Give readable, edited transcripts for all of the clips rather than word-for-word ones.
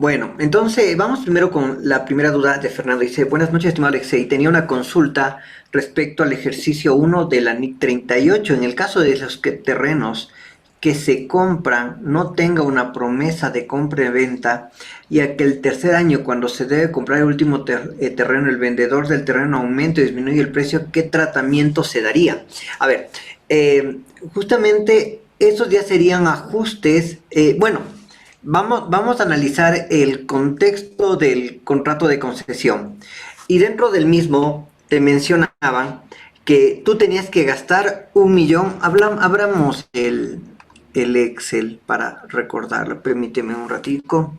Bueno, entonces vamos primero con la primera duda de Fernando. Dice, buenas noches, estimado Alexei. Tenía una consulta respecto al ejercicio 1 de la NIC 38. En el caso de los terrenos que se compran no tenga una promesa de compra y venta, y a que el tercer año, cuando se debe comprar el último terreno, el vendedor del terreno aumenta y disminuye el precio, ¿qué tratamiento se daría? A ver, justamente esos ya serían ajustes. Bueno, vamos a analizar el contexto del contrato de concesión. Y dentro del mismo te mencionaban que tú tenías que gastar 1 millón. Abramos el Excel para recordarlo. Permíteme un ratico.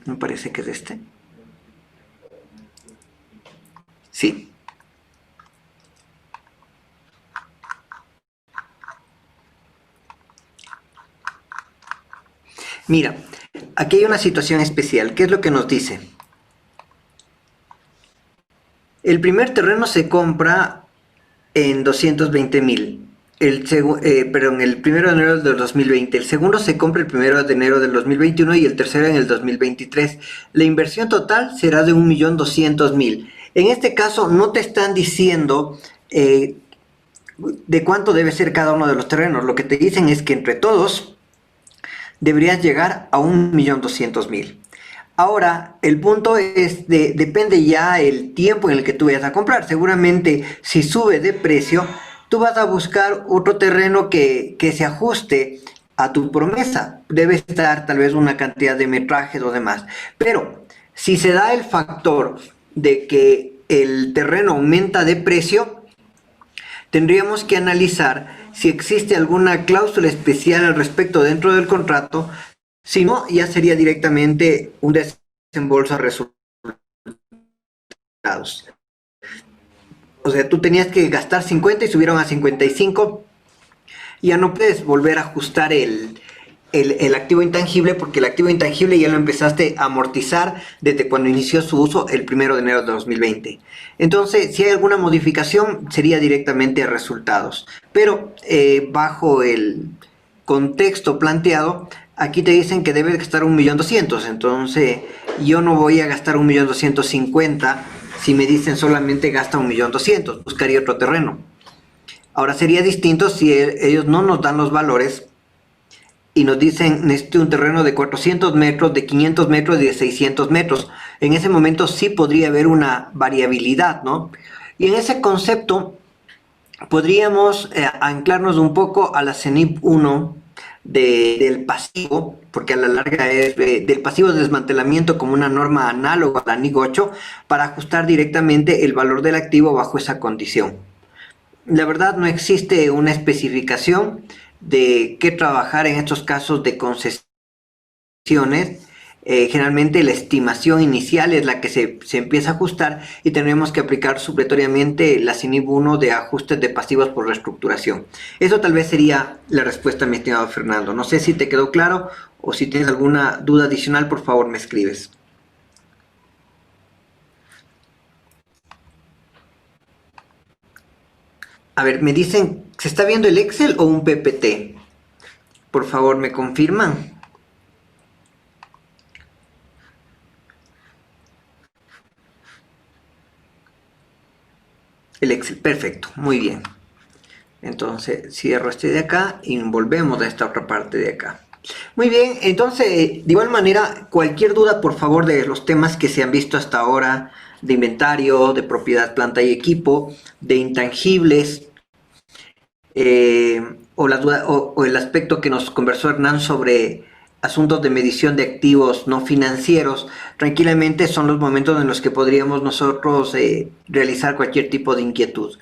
Me parece que es este. Sí. Mira, aquí hay una situación especial. ¿Qué es lo que nos dice? El primer terreno se compra en 220,000. El 1 de enero del 2020. El segundo se compra el 1 de enero del 2021 y el tercero en el 2023. La inversión total será de 1.200.000. En este caso no te están diciendo de cuánto debe ser cada uno de los terrenos. Lo que te dicen es que entre todos deberías llegar a 1.200.000. Ahora, el punto es, depende ya el tiempo en el que tú vayas a comprar. Seguramente si sube de precio, tú vas a buscar otro terreno que se ajuste a tu promesa. Debe estar tal vez una cantidad de metrajes o demás. Pero si se da el factor de que el terreno aumenta de precio, tendríamos que analizar si existe alguna cláusula especial al respecto dentro del contrato. Si no, ya sería directamente un desembolso a resultados. O sea, tú tenías que gastar 50 y subieron a 55. Ya no puedes volver a ajustar el activo intangible, porque el activo intangible ya lo empezaste a amortizar desde cuando inició su uso el 1 de enero de 2020. Entonces, si hay alguna modificación, sería directamente a resultados. Pero bajo el contexto planteado, aquí te dicen que debes gastar 1.200.000. Entonces, yo no voy a gastar 1.250.000 si me dicen solamente gasta 1.200.000. Buscaría otro terreno. Ahora sería distinto si ellos no nos dan los valores y nos dicen, necesito un terreno de 400 metros, de 500 metros y de 600 metros. En ese momento sí podría haber una variabilidad, ¿no? Y en ese concepto podríamos anclarnos un poco a la CENIP 1 del pasivo, porque a la larga es del pasivo de desmantelamiento como una norma análoga a la NIC 8, para ajustar directamente el valor del activo bajo esa condición. La verdad no existe una especificación de qué trabajar en estos casos de concesiones. Generalmente la estimación inicial es la que se empieza a ajustar y tenemos que aplicar supletoriamente la CENIP 1 de ajustes de pasivos por reestructuración. Eso tal vez sería la respuesta, mi estimado Fernando. No sé si te quedó claro o si tienes alguna duda adicional, por favor me escribes. A ver, me dicen, ¿se está viendo el Excel o un PPT? Por favor, ¿me confirman? El Excel, perfecto, muy bien. Entonces cierro este de acá y volvemos a esta otra parte de acá. Muy bien, entonces de igual manera, cualquier duda por favor de los temas que se han visto hasta ahora, de inventario, de propiedad, planta y equipo, de intangibles, o el aspecto que nos conversó Hernán sobre asuntos de medición de activos no financieros, tranquilamente son los momentos en los que podríamos nosotros realizar cualquier tipo de inquietud.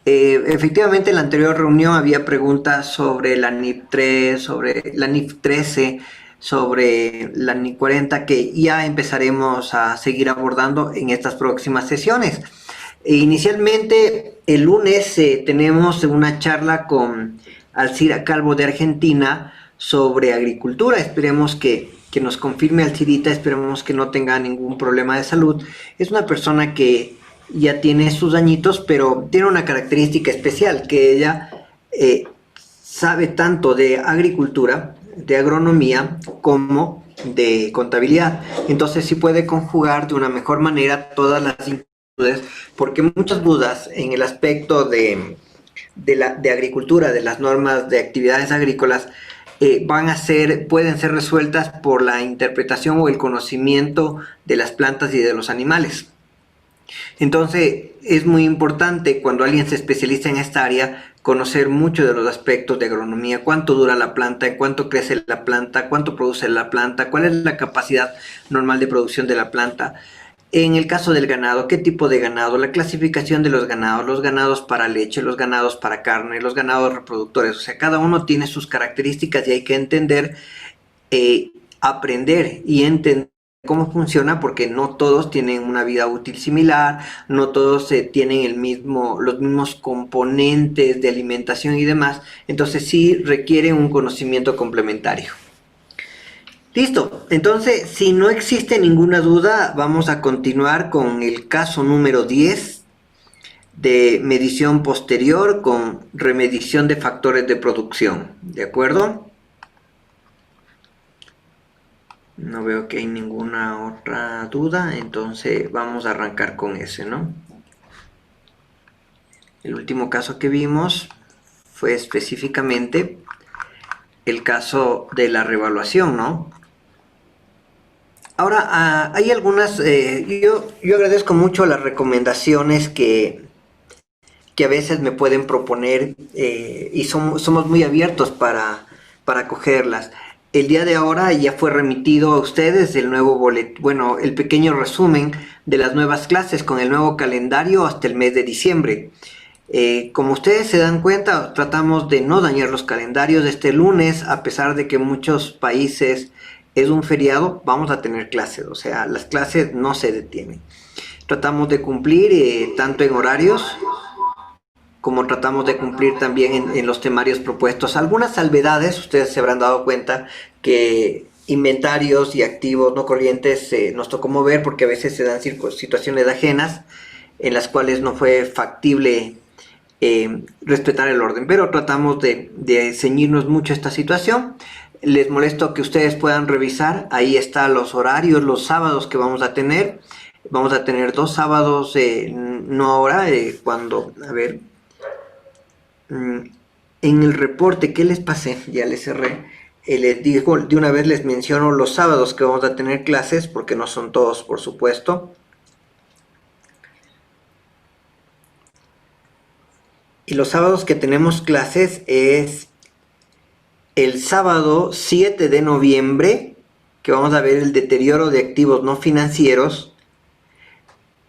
Efectivamente en la anterior reunión había preguntas sobre la NIF 3, sobre la NIF 13, sobre la NIF 40, que ya empezaremos a seguir abordando en estas próximas sesiones. Inicialmente el lunes tenemos una charla con Alcira Calvo de Argentina sobre agricultura. Esperemos que nos confirme Alcirita, esperemos que no tenga ningún problema de salud. Es una persona que ya tiene sus añitos, pero tiene una característica especial, que ella sabe tanto de agricultura, de agronomía como de contabilidad. Entonces sí puede conjugar de una mejor manera todas las inquietudes, porque muchas dudas en el aspecto de agricultura, de las normas de actividades agrícolas, pueden ser resueltas por la interpretación o el conocimiento de las plantas y de los animales. Entonces es muy importante cuando alguien se especializa en esta área conocer mucho de los aspectos de agronomía, cuánto dura la planta, cuánto crece la planta, cuánto produce la planta, cuál es la capacidad normal de producción de la planta. En el caso del ganado, qué tipo de ganado, la clasificación de los ganados para leche, los ganados para carne, los ganados reproductores. O sea, cada uno tiene sus características y hay que entender, aprender y entender cómo funciona, porque no todos tienen una vida útil similar, no todos tienen los mismos componentes de alimentación y demás. Entonces sí requiere un conocimiento complementario. Listo, entonces si no existe ninguna duda, vamos a continuar con el caso número 10 de medición posterior con remedición de factores de producción, ¿de acuerdo? No veo que hay ninguna otra duda, entonces vamos a arrancar con ese, ¿no? El último caso que vimos fue específicamente el caso de la revaluación, ¿no? Ahora, hay algunas, yo agradezco mucho las recomendaciones que a veces me pueden proponer, y somos muy abiertos para cogerlas. El día de ahora ya fue remitido a ustedes el nuevo boletín, bueno, el pequeño resumen de las nuevas clases con el nuevo calendario hasta el mes de diciembre. Como ustedes se dan cuenta, tratamos de no dañar los calendarios. Este lunes, a pesar de que en muchos países es un feriado, vamos a tener clases, o sea, las clases no se detienen. Tratamos de cumplir tanto en horarios como tratamos de cumplir también en los temarios propuestos. Algunas salvedades, ustedes se habrán dado cuenta que inventarios y activos no corrientes nos tocó mover porque a veces se dan situaciones ajenas en las cuales no fue factible respetar el orden, pero tratamos de ceñirnos mucho a esta situación. Les molesto que ustedes puedan revisar, ahí están los horarios, los sábados que vamos a tener. Vamos a tener 2 sábados, no ahora, cuando, a ver, en el reporte que les pasé, ya les cerré, les digo, de una vez les menciono los sábados que vamos a tener clases, porque no son todos, por supuesto. Y los sábados que tenemos clases es el sábado 7 de noviembre, que vamos a ver el deterioro de activos no financieros.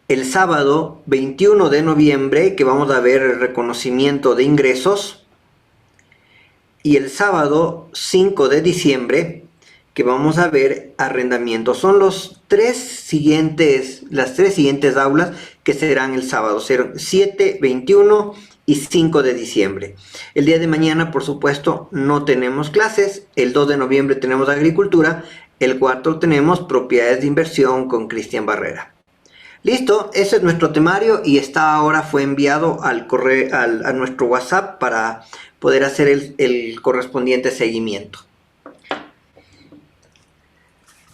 El sábado 21 de noviembre, que vamos a ver el reconocimiento de ingresos. Y el sábado 5 de diciembre, que vamos a ver arrendamiento. Son las tres siguientes aulas que serán el sábado, 7, 21 y 5 de diciembre. El día de mañana, por supuesto, no tenemos clases. El 2 de noviembre tenemos agricultura. El 4 tenemos propiedades de inversión con Cristian Barrera. Listo, ese es nuestro temario y fue enviado al correo, a nuestro WhatsApp para poder hacer el correspondiente seguimiento.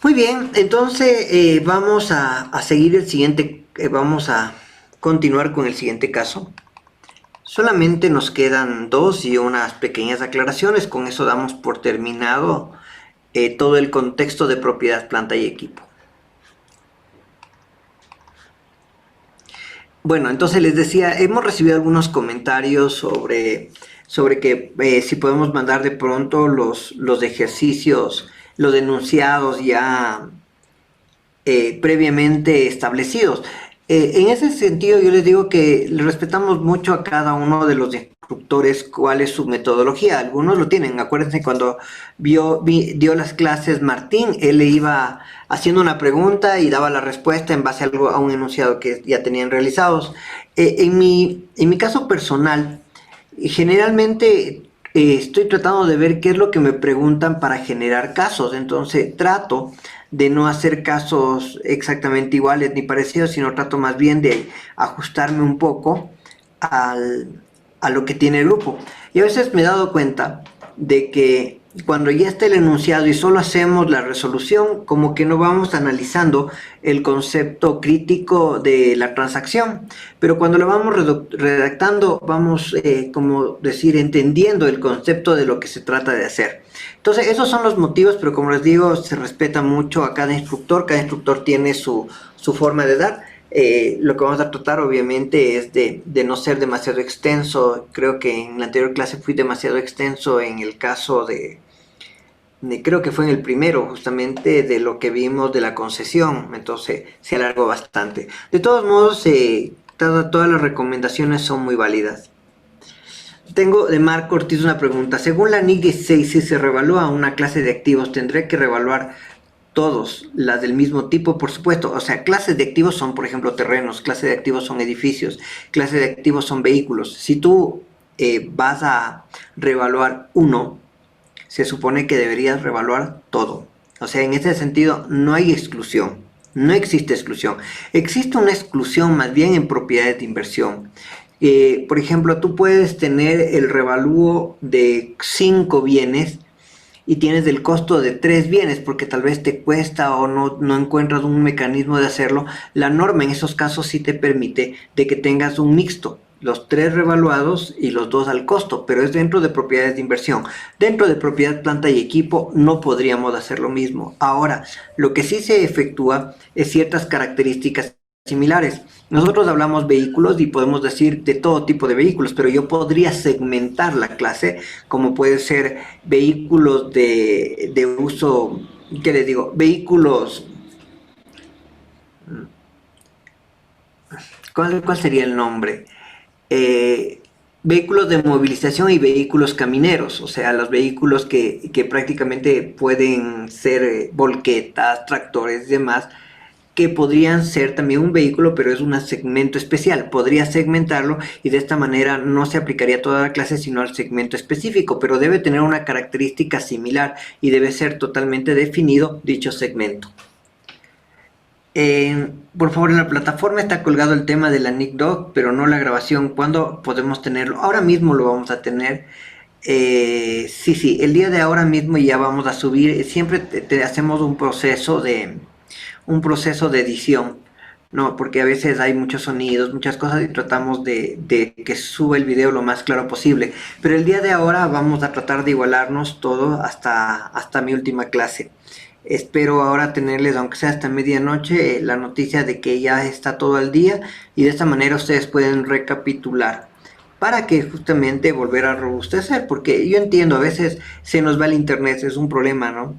Muy bien, entonces vamos a seguir el siguiente, vamos a continuar con el siguiente caso. Solamente nos quedan 2 y unas pequeñas aclaraciones, con eso damos por terminado todo el contexto de propiedad, planta y equipo. Bueno, entonces les decía, hemos recibido algunos comentarios sobre que si podemos mandar de pronto los ejercicios, los enunciados ya previamente establecidos. En ese sentido yo les digo que respetamos mucho a cada uno de los instructores cuál es su metodología. Algunos lo tienen. Acuérdense cuando dio las clases Martín, él le iba haciendo una pregunta y daba la respuesta en base a un enunciado que ya tenían realizados. En mi caso personal, generalmente estoy tratando de ver qué es lo que me preguntan para generar casos. Entonces trato de no hacer casos exactamente iguales ni parecidos, sino trato más bien de ajustarme un poco a lo que tiene el grupo. Y a veces me he dado cuenta de que cuando ya está el enunciado y solo hacemos la resolución, como que no vamos analizando el concepto crítico de la transacción. Pero cuando lo vamos redactando, vamos, como decir, entendiendo el concepto de lo que se trata de hacer. Entonces, esos son los motivos, pero como les digo, se respeta mucho a cada instructor tiene su forma de dar. Lo que vamos a tratar obviamente es de no ser demasiado extenso. Creo que en la anterior clase fui demasiado extenso en el caso creo que fue en el primero justamente de lo que vimos de la concesión, entonces se alargó bastante. De todos modos, todas las recomendaciones son muy válidas. Tengo de Marco Ortiz una pregunta. Según la NIC 16, si se revalúa una clase de activos, ¿tendré que revaluar todos las del mismo tipo? Por supuesto, o sea, clases de activos son, por ejemplo, terrenos, clases de activos son edificios, clases de activos son vehículos. Si tú vas a revaluar uno, se supone que deberías revaluar todo. O sea, en ese sentido no hay exclusión, no existe exclusión. Existe una exclusión más bien en propiedades de inversión. Por ejemplo, tú puedes tener el revalúo de 5 bienes y tienes el costo de 3 bienes porque tal vez te cuesta o no encuentras un mecanismo de hacerlo. La norma en esos casos sí te permite de que tengas un mixto, los 3 revaluados y los 2 al costo, pero es dentro de propiedades de inversión. Dentro de propiedad, planta y equipo no podríamos hacer lo mismo. Ahora, lo que sí se efectúa es ciertas características similares. Nosotros hablamos vehículos y podemos decir de todo tipo de vehículos, pero yo podría segmentar la clase como puede ser vehículos de uso, ¿qué les digo? Vehículos, ¿cuál sería el nombre? Vehículos de movilización y vehículos camineros, o sea, los vehículos que prácticamente pueden ser volquetas, tractores y demás, que podrían ser también un vehículo, pero es un segmento especial. Podría segmentarlo y de esta manera no se aplicaría a toda la clase, sino al segmento específico, pero debe tener una característica similar y debe ser totalmente definido dicho segmento. Por favor, en la plataforma está colgado el tema de la NICDoc, pero no la grabación. ¿Cuándo podemos tenerlo? Ahora mismo lo vamos a tener. Sí, el día de ahora mismo ya vamos a subir. Siempre te hacemos un proceso de edición, ¿no? Porque a veces hay muchos sonidos, muchas cosas y tratamos de que suba el video lo más claro posible. Pero el día de ahora vamos a tratar de igualarnos todo hasta mi última clase. Espero ahora tenerles, aunque sea hasta medianoche, la noticia de que ya está todo al día y de esta manera ustedes pueden recapitular para que justamente volver a robustecer, porque yo entiendo, a veces se nos va el internet, es un problema, ¿no?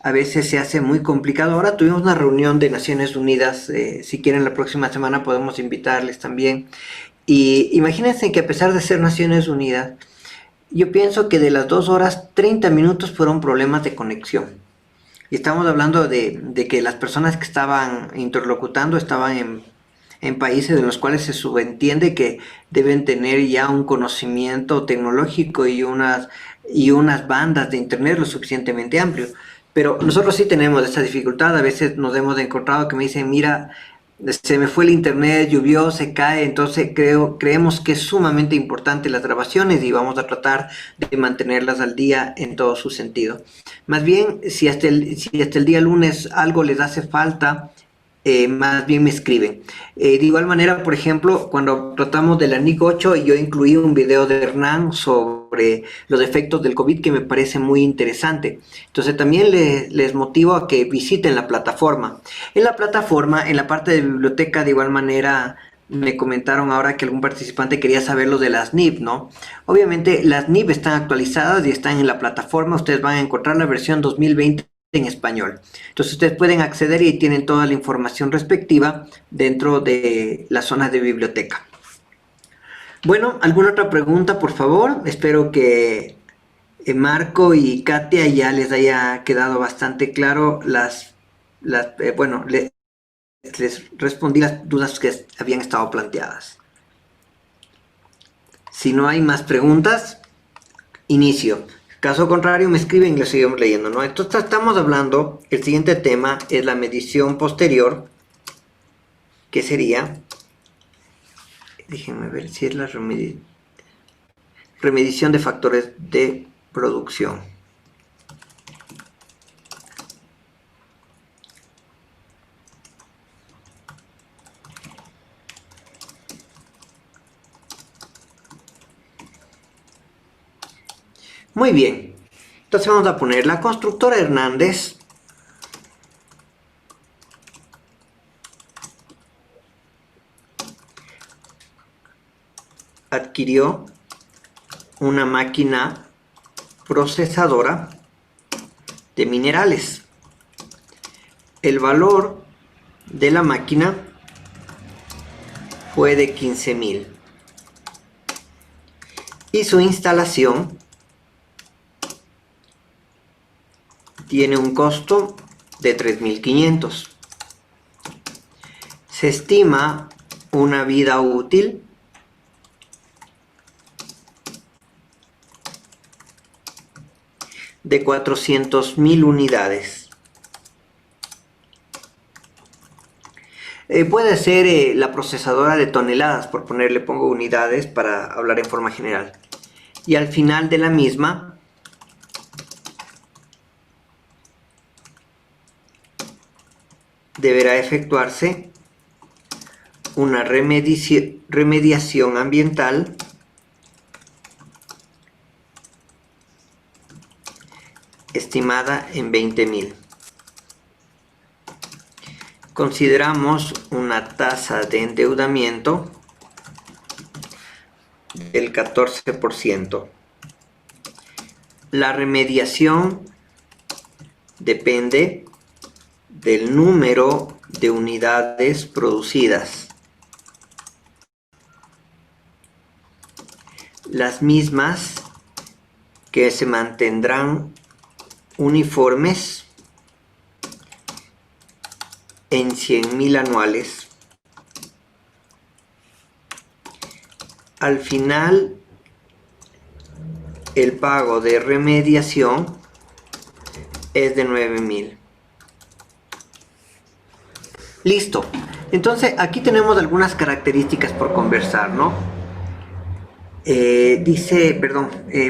A veces se hace muy complicado. Ahora tuvimos una reunión de Naciones Unidas, si quieren la próxima semana podemos invitarles también. Y imagínense que a pesar de ser Naciones Unidas, yo pienso que de las 2 horas, 30 minutos fueron problemas de conexión. Y estamos hablando de que las personas que estaban interlocutando estaban en países en los cuales se subentiende que deben tener ya un conocimiento tecnológico y unas bandas de internet lo suficientemente amplio. Pero nosotros sí tenemos esa dificultad. A veces nos hemos encontrado que me dicen, mira, se me fue el internet, llovió, se cae. Entonces creemos que es sumamente importante las grabaciones y vamos a tratar de mantenerlas al día en todo su sentido. Más bien, si hasta el día lunes algo les hace falta, más bien me escriben. De igual manera, por ejemplo, cuando tratamos de la NIC 8, yo incluí un video de Hernán sobre los efectos del COVID que me parece muy interesante. Entonces también les motivo a que visiten la plataforma. En la plataforma, en la parte de biblioteca, de igual manera, me comentaron ahora que algún participante quería saber lo de las NIP, ¿no? Obviamente las NIP están actualizadas y están en la plataforma. Ustedes van a encontrar la versión 2020 en español. Entonces ustedes pueden acceder y tienen toda la información respectiva dentro de la zona de biblioteca. Bueno, ¿alguna otra pregunta, por favor? Espero que Marco y Katia ya les haya quedado bastante claro bueno, les respondí las dudas que habían estado planteadas. Si no hay más preguntas, inicio. Caso contrario, me escriben y lo seguimos leyendo, ¿no? Entonces estamos hablando, el siguiente tema es la medición posterior, que sería, déjenme ver si es la remedición de factores de producción. Muy bien. Entonces vamos a poner la constructora Hernández adquirió una máquina procesadora de minerales. El valor de la máquina fue de 15.000 y su instalación tiene un costo de 3.500. Se estima una vida útil de 400.000 unidades. Puede ser la procesadora de toneladas, por ponerle, pongo unidades para hablar en forma general. Y al final de la misma deberá efectuarse una remediación ambiental estimada en 20.000. Consideramos una tasa de endeudamiento del 14%. La remediación depende del número de unidades producidas. Las mismas que se mantendrán uniformes en 100.000 anuales. Al final, el pago de remediación es de 9.000. Listo. Entonces, aquí tenemos algunas características por conversar, ¿no?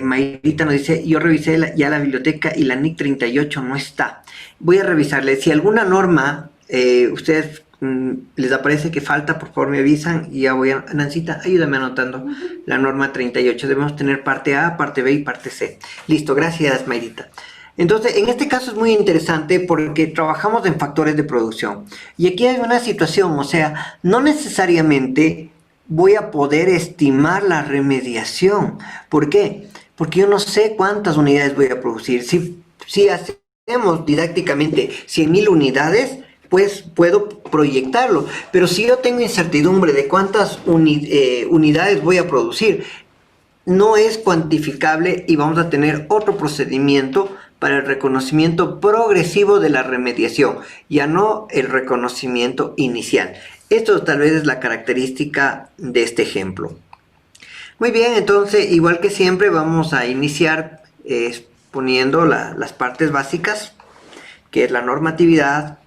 Mayrita nos dice, yo revisé ya la biblioteca y la NIC 38 no está. Voy a revisarle. Si alguna norma ustedes les aparece que falta, por favor me avisan y ya voy a... Nancita, ayúdame anotando la norma 38. Debemos tener parte A, parte B y parte C. Listo, gracias Mayrita. Entonces, en este caso es muy interesante porque trabajamos en factores de producción. Y aquí hay una situación, o sea, no necesariamente voy a poder estimar la remediación. ¿Por qué? Porque yo no sé cuántas unidades voy a producir. Si hacemos didácticamente 100.000 unidades, pues puedo proyectarlo. Pero si yo tengo incertidumbre de cuántas unidades voy a producir, no es cuantificable y vamos a tener otro procedimiento para el reconocimiento progresivo de la remediación, ya no el reconocimiento inicial. Esto tal vez es la característica de este ejemplo. Muy bien, entonces igual que siempre vamos a iniciar poniendo las partes básicas, que es la normatividad,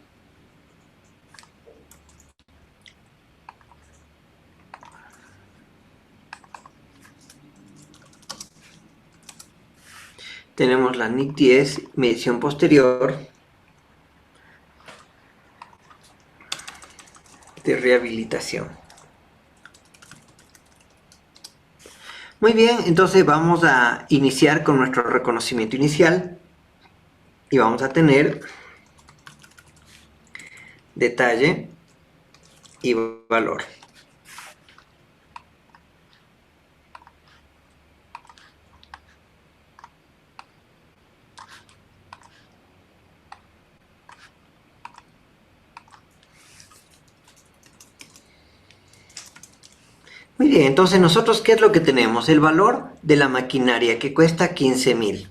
tenemos la NIC 10, medición posterior de rehabilitación. Muy bien, entonces vamos a iniciar con nuestro reconocimiento inicial y vamos a tener detalle y valor. Muy bien, entonces nosotros, ¿qué es lo que tenemos? El valor de la maquinaria que cuesta 15.000.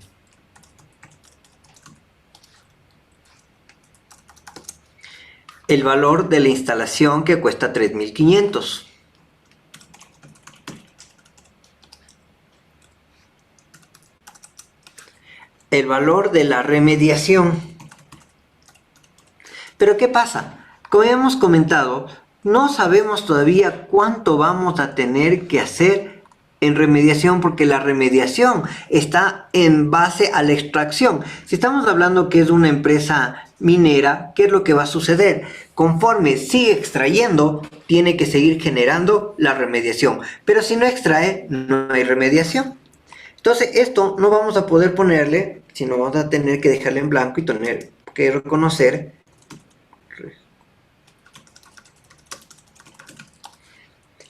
El valor de la instalación que cuesta 3.500. El valor de la remediación. Pero ¿qué pasa? Como hemos comentado, no sabemos todavía cuánto vamos a tener que hacer en remediación, porque la remediación está en base a la extracción. Si estamos hablando que es una empresa minera, ¿qué es lo que va a suceder? Conforme sigue extrayendo, tiene que seguir generando la remediación. Pero si no extrae, no hay remediación. Entonces esto no vamos a poder ponerle, sino vamos a tener que dejarle en blanco y tener que reconocer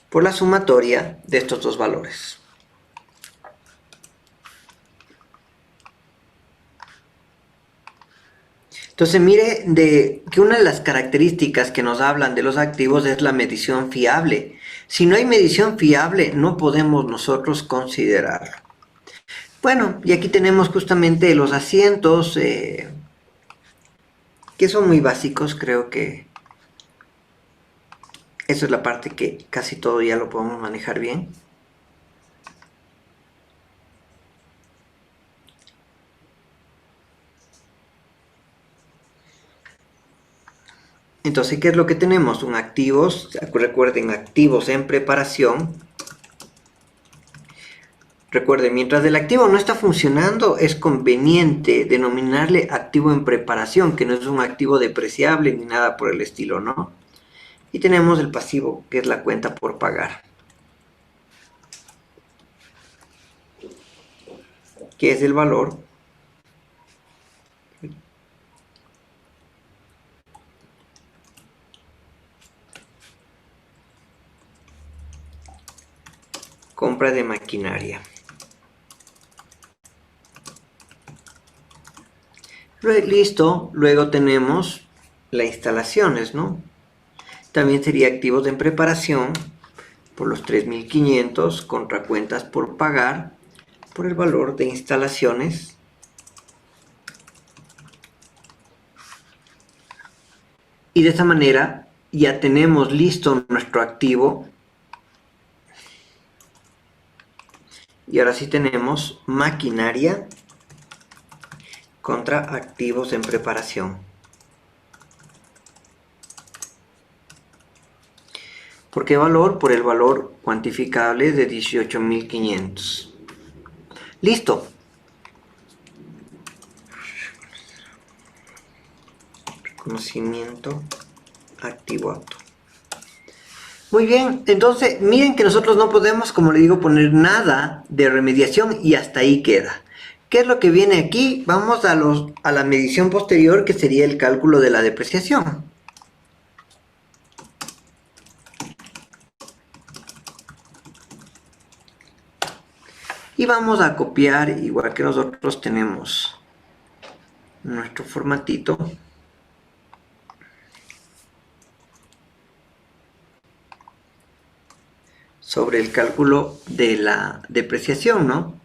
por la sumatoria de estos dos valores. Entonces mire que una de las características que nos hablan de los activos es la medición fiable. Si no hay medición fiable, no podemos nosotros considerarlo. Bueno, y aquí tenemos justamente los asientos, que son muy básicos, creo que esa es la parte que casi todo ya lo podemos manejar bien. Entonces, ¿qué es lo que tenemos? Un activos, recuerden, activos en preparación. Recuerden, mientras el activo no está funcionando, es conveniente denominarle activo en preparación, que no es un activo depreciable ni nada por el estilo, ¿no? Y tenemos el pasivo, que es la cuenta por pagar, que es el valor compra de maquinaria. Listo, luego tenemos las instalaciones, ¿no? También sería activos en preparación por los 3.500 contra cuentas por pagar por el valor de instalaciones y de esta manera ya tenemos listo nuestro activo. Y ahora sí tenemos maquinaria contra activos en preparación. ¿Por qué valor? Por el valor cuantificable de 18.500. Listo. Reconocimiento activo auto. Muy bien, entonces miren que nosotros no podemos, como le digo, poner nada de remediación y hasta ahí queda. ¿Qué es lo que viene aquí? Vamos a la medición posterior, que sería el cálculo de la depreciación. Y vamos a copiar, igual que nosotros tenemos nuestro formatito. Sobre el cálculo de la depreciación, ¿no?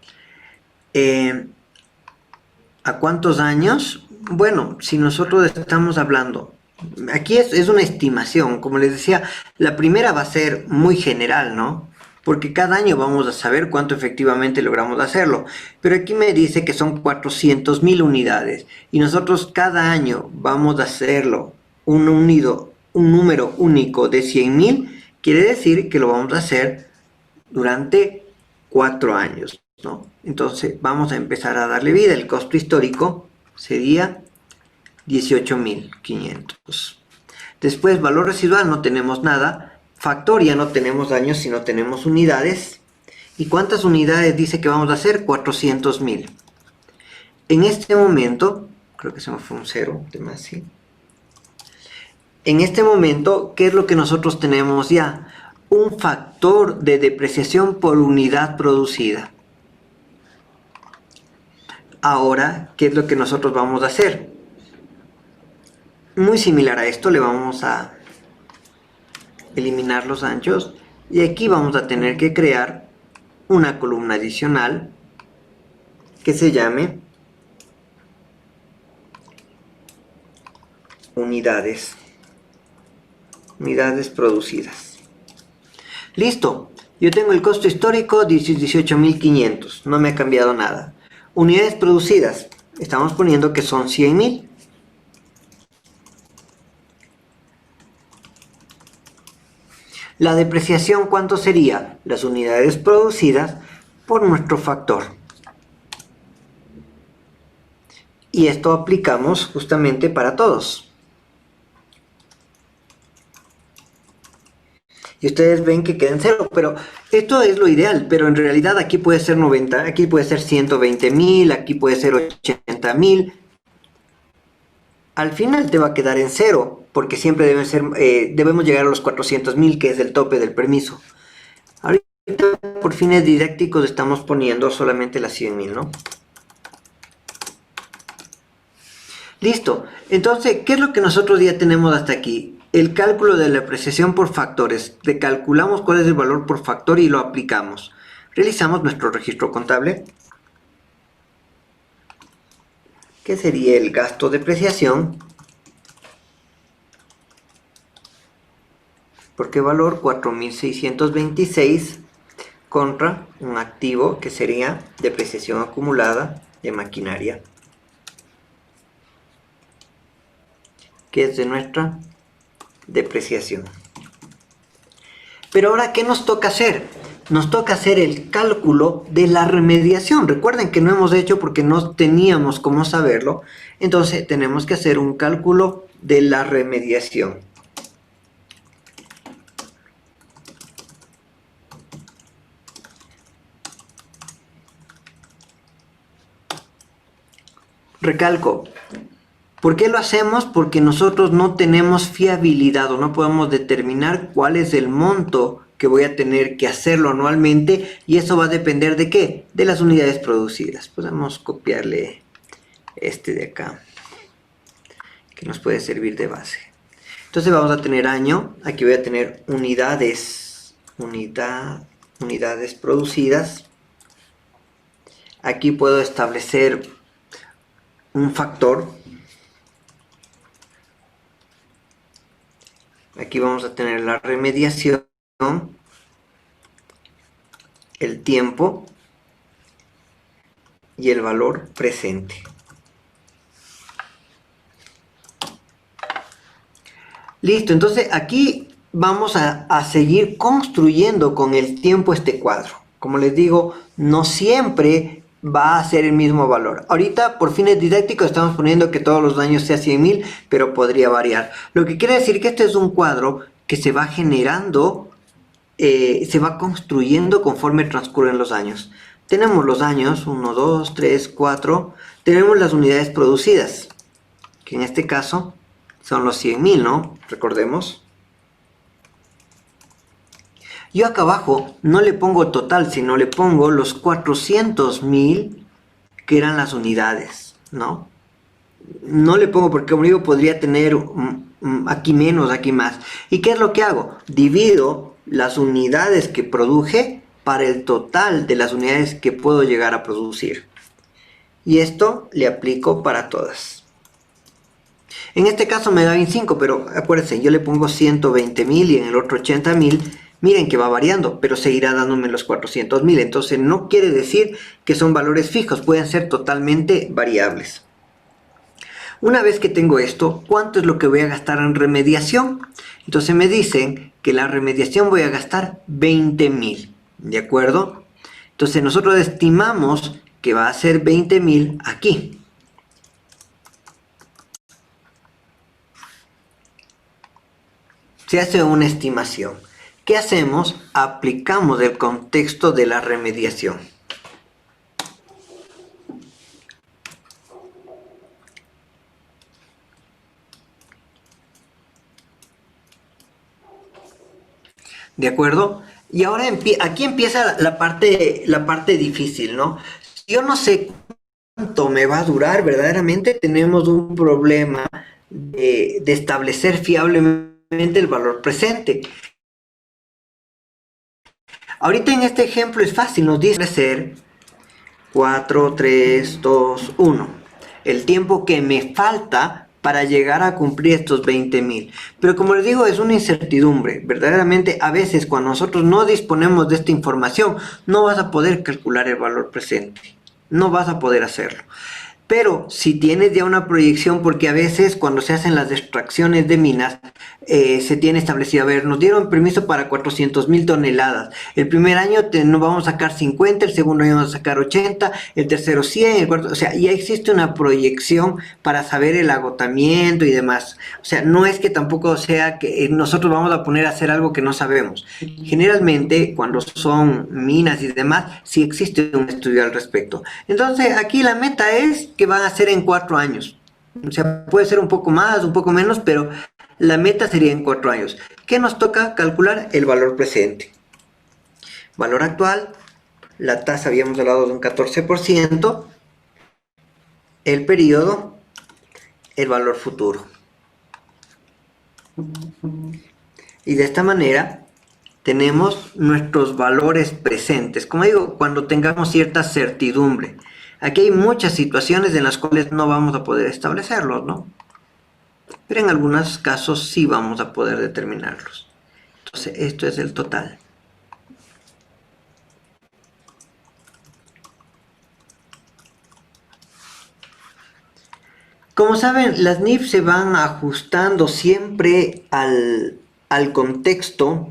¿A cuántos años? Bueno, si nosotros estamos hablando, aquí es una estimación, como les decía, la primera va a ser muy general, ¿no? Porque cada año vamos a saber cuánto efectivamente logramos hacerlo. Pero aquí me dice que son 400.000 unidades y nosotros cada año vamos a hacerlo un número único de 100.000, quiere decir que lo vamos a hacer durante 4 años, ¿no? Entonces vamos a empezar a darle vida. El costo histórico sería 18.500. Después, valor residual, no tenemos nada. Factoría, no tenemos años, sino tenemos unidades. ¿Y cuántas unidades dice que vamos a hacer? 400.000. En este momento, creo que se me fue un cero, de más, ¿sí? En este momento, ¿qué es lo que nosotros tenemos ya? Un factor de depreciación por unidad producida. Ahora, ¿qué es lo que nosotros vamos a hacer? Muy similar a esto, le vamos a eliminar los anchos y aquí vamos a tener que crear una columna adicional que se llame unidades producidas. Listo, yo tengo el costo histórico 18.500, no me ha cambiado nada. Unidades producidas, estamos poniendo que son 100.000. La depreciación, ¿cuánto sería? Las unidades producidas por nuestro factor. Y esto aplicamos justamente para todos. y ustedes ven que queda en cero, pero esto es lo ideal, pero en realidad aquí puede ser 90, aquí puede ser 120.000, aquí puede ser 80.000. Al final te va a quedar en cero, porque siempre debemos llegar a los 400.000, que es el tope del permiso. Ahorita, por fines didácticos, estamos poniendo solamente las 100.000, ¿no? Listo. Entonces, ¿qué es lo que nosotros ya tenemos hasta aquí? El cálculo de la apreciación por factores. Recalculamos cuál es el valor por factor y lo aplicamos. Realizamos nuestro registro contable. ¿Qué sería el gasto de depreciación? ¿Por qué valor? 4.626 contra un activo que sería depreciación acumulada de maquinaria, que es de nuestra depreciación. Pero ahora, ¿qué nos toca hacer? Nos toca hacer el cálculo de la remediación. Recuerden que no hemos hecho porque no teníamos cómo saberlo. Entonces tenemos que hacer un cálculo de la remediación. Recalco, ¿por qué lo hacemos? Porque nosotros no tenemos fiabilidad o no podemos determinar cuál es el monto que voy a tener que hacerlo anualmente, y eso va a depender ¿de qué? De las unidades producidas. Podemos copiarle este de acá, que nos puede servir de base. Entonces vamos a tener año, aquí voy a tener unidades producidas. Aquí puedo establecer un factor. Aquí vamos a tener la remediación, el tiempo y el valor presente. Listo, entonces aquí vamos a seguir construyendo con el tiempo este cuadro. Como les digo, no siempre va a ser el mismo valor. Ahorita, por fines didácticos, estamos poniendo que todos los años sea 100.000, pero podría variar. Lo que quiere decir que este es un cuadro que se va generando, se va construyendo conforme transcurren los años. Tenemos los años, 1, 2, 3, 4. Tenemos las unidades producidas, que en este caso son los 100.000, ¿no? Recordemos. Yo acá abajo no le pongo total, sino le pongo los 400.000 que eran las unidades, ¿no? No le pongo porque, como digo, podría tener aquí menos, aquí más. ¿Y qué es lo que hago? Divido las unidades que produje para el total de las unidades que puedo llegar a producir. Y esto le aplico para todas. En este caso me da 25, pero acuérdense, yo le pongo 120.000 y en el otro 80.000. Miren que va variando, pero seguirá dándome los 400.000. Entonces no quiere decir que son valores fijos, pueden ser totalmente variables. Una vez que tengo esto, ¿cuánto es lo que voy a gastar en remediación? Entonces me dicen que la remediación voy a gastar 20.000, ¿de acuerdo? Entonces nosotros estimamos que va a ser 20.000 aquí. Se hace una estimación. ¿Qué hacemos? Aplicamos el contexto de la remediación. ¿De acuerdo? Y ahora aquí empieza la parte difícil, ¿no? Yo no sé cuánto me va a durar, verdaderamente tenemos un problema de establecer fiablemente el valor presente. Ahorita en este ejemplo es fácil, nos dice ser 4, 3, 2, 1. El tiempo que me falta para llegar a cumplir estos 20.000. Pero como les digo, es una incertidumbre. Verdaderamente, a veces cuando nosotros no disponemos de esta información, no vas a poder calcular el valor presente. No vas a poder hacerlo. Pero si tienes ya una proyección, porque a veces cuando se hacen las extracciones de minas, se tiene establecido, a ver, nos dieron permiso para 400.000 toneladas. El primer año nos vamos a sacar 50, el segundo año vamos a sacar 80, el tercero 100, el cuarto, o sea, ya existe una proyección para saber el agotamiento y demás. O sea, no es que tampoco sea que nosotros vamos a poner a hacer algo que no sabemos. Generalmente, cuando son minas y demás, sí existe un estudio al respecto. Entonces, aquí la meta es que van a ser en 4 años. O sea, puede ser un poco más, un poco menos, pero la meta sería en 4 años. ¿Qué nos toca calcular? El valor presente. Valor actual, la tasa habíamos hablado de un 14%, el periodo, el valor futuro. Y de esta manera tenemos nuestros valores presentes. Como digo, cuando tengamos cierta certidumbre. Aquí hay muchas situaciones en las cuales no vamos a poder establecerlos, ¿no? Pero en algunos casos sí vamos a poder determinarlos. Entonces, esto es el total. Como saben, las NIF se van ajustando siempre al contexto,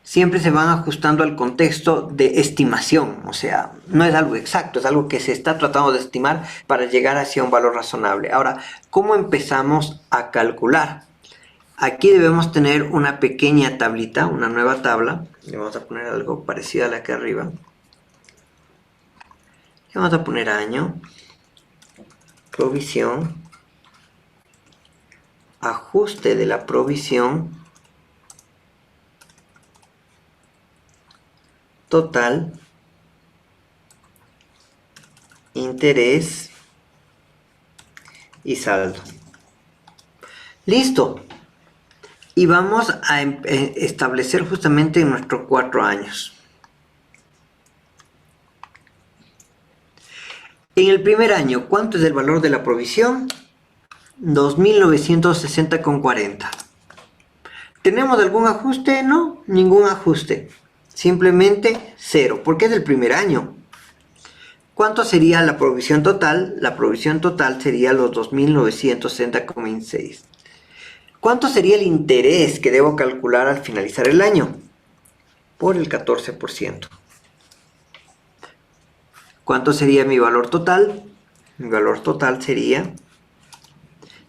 siempre se van ajustando al contexto de estimación, o sea, no es algo exacto, es algo que se está tratando de estimar para llegar hacia un valor razonable. Ahora, ¿cómo empezamos a calcular? Aquí debemos tener una pequeña tablita, una nueva tabla. Le vamos a poner algo parecido a la que arriba. Le vamos a poner año, provisión, ajuste de la provisión, total, interés y saldo. Listo. Y vamos a establecer justamente nuestros 4 años. En el primer año, ¿cuánto es el valor de la provisión? 2.960,40. ¿Tenemos algún ajuste? No, ningún ajuste. Simplemente 0, porque es el primer año. ¿Cuánto sería la provisión total? La provisión total sería los 2.960,6. ¿Cuánto sería el interés que debo calcular al finalizar el año? Por el 14%. ¿Cuánto sería mi valor total? Mi valor total sería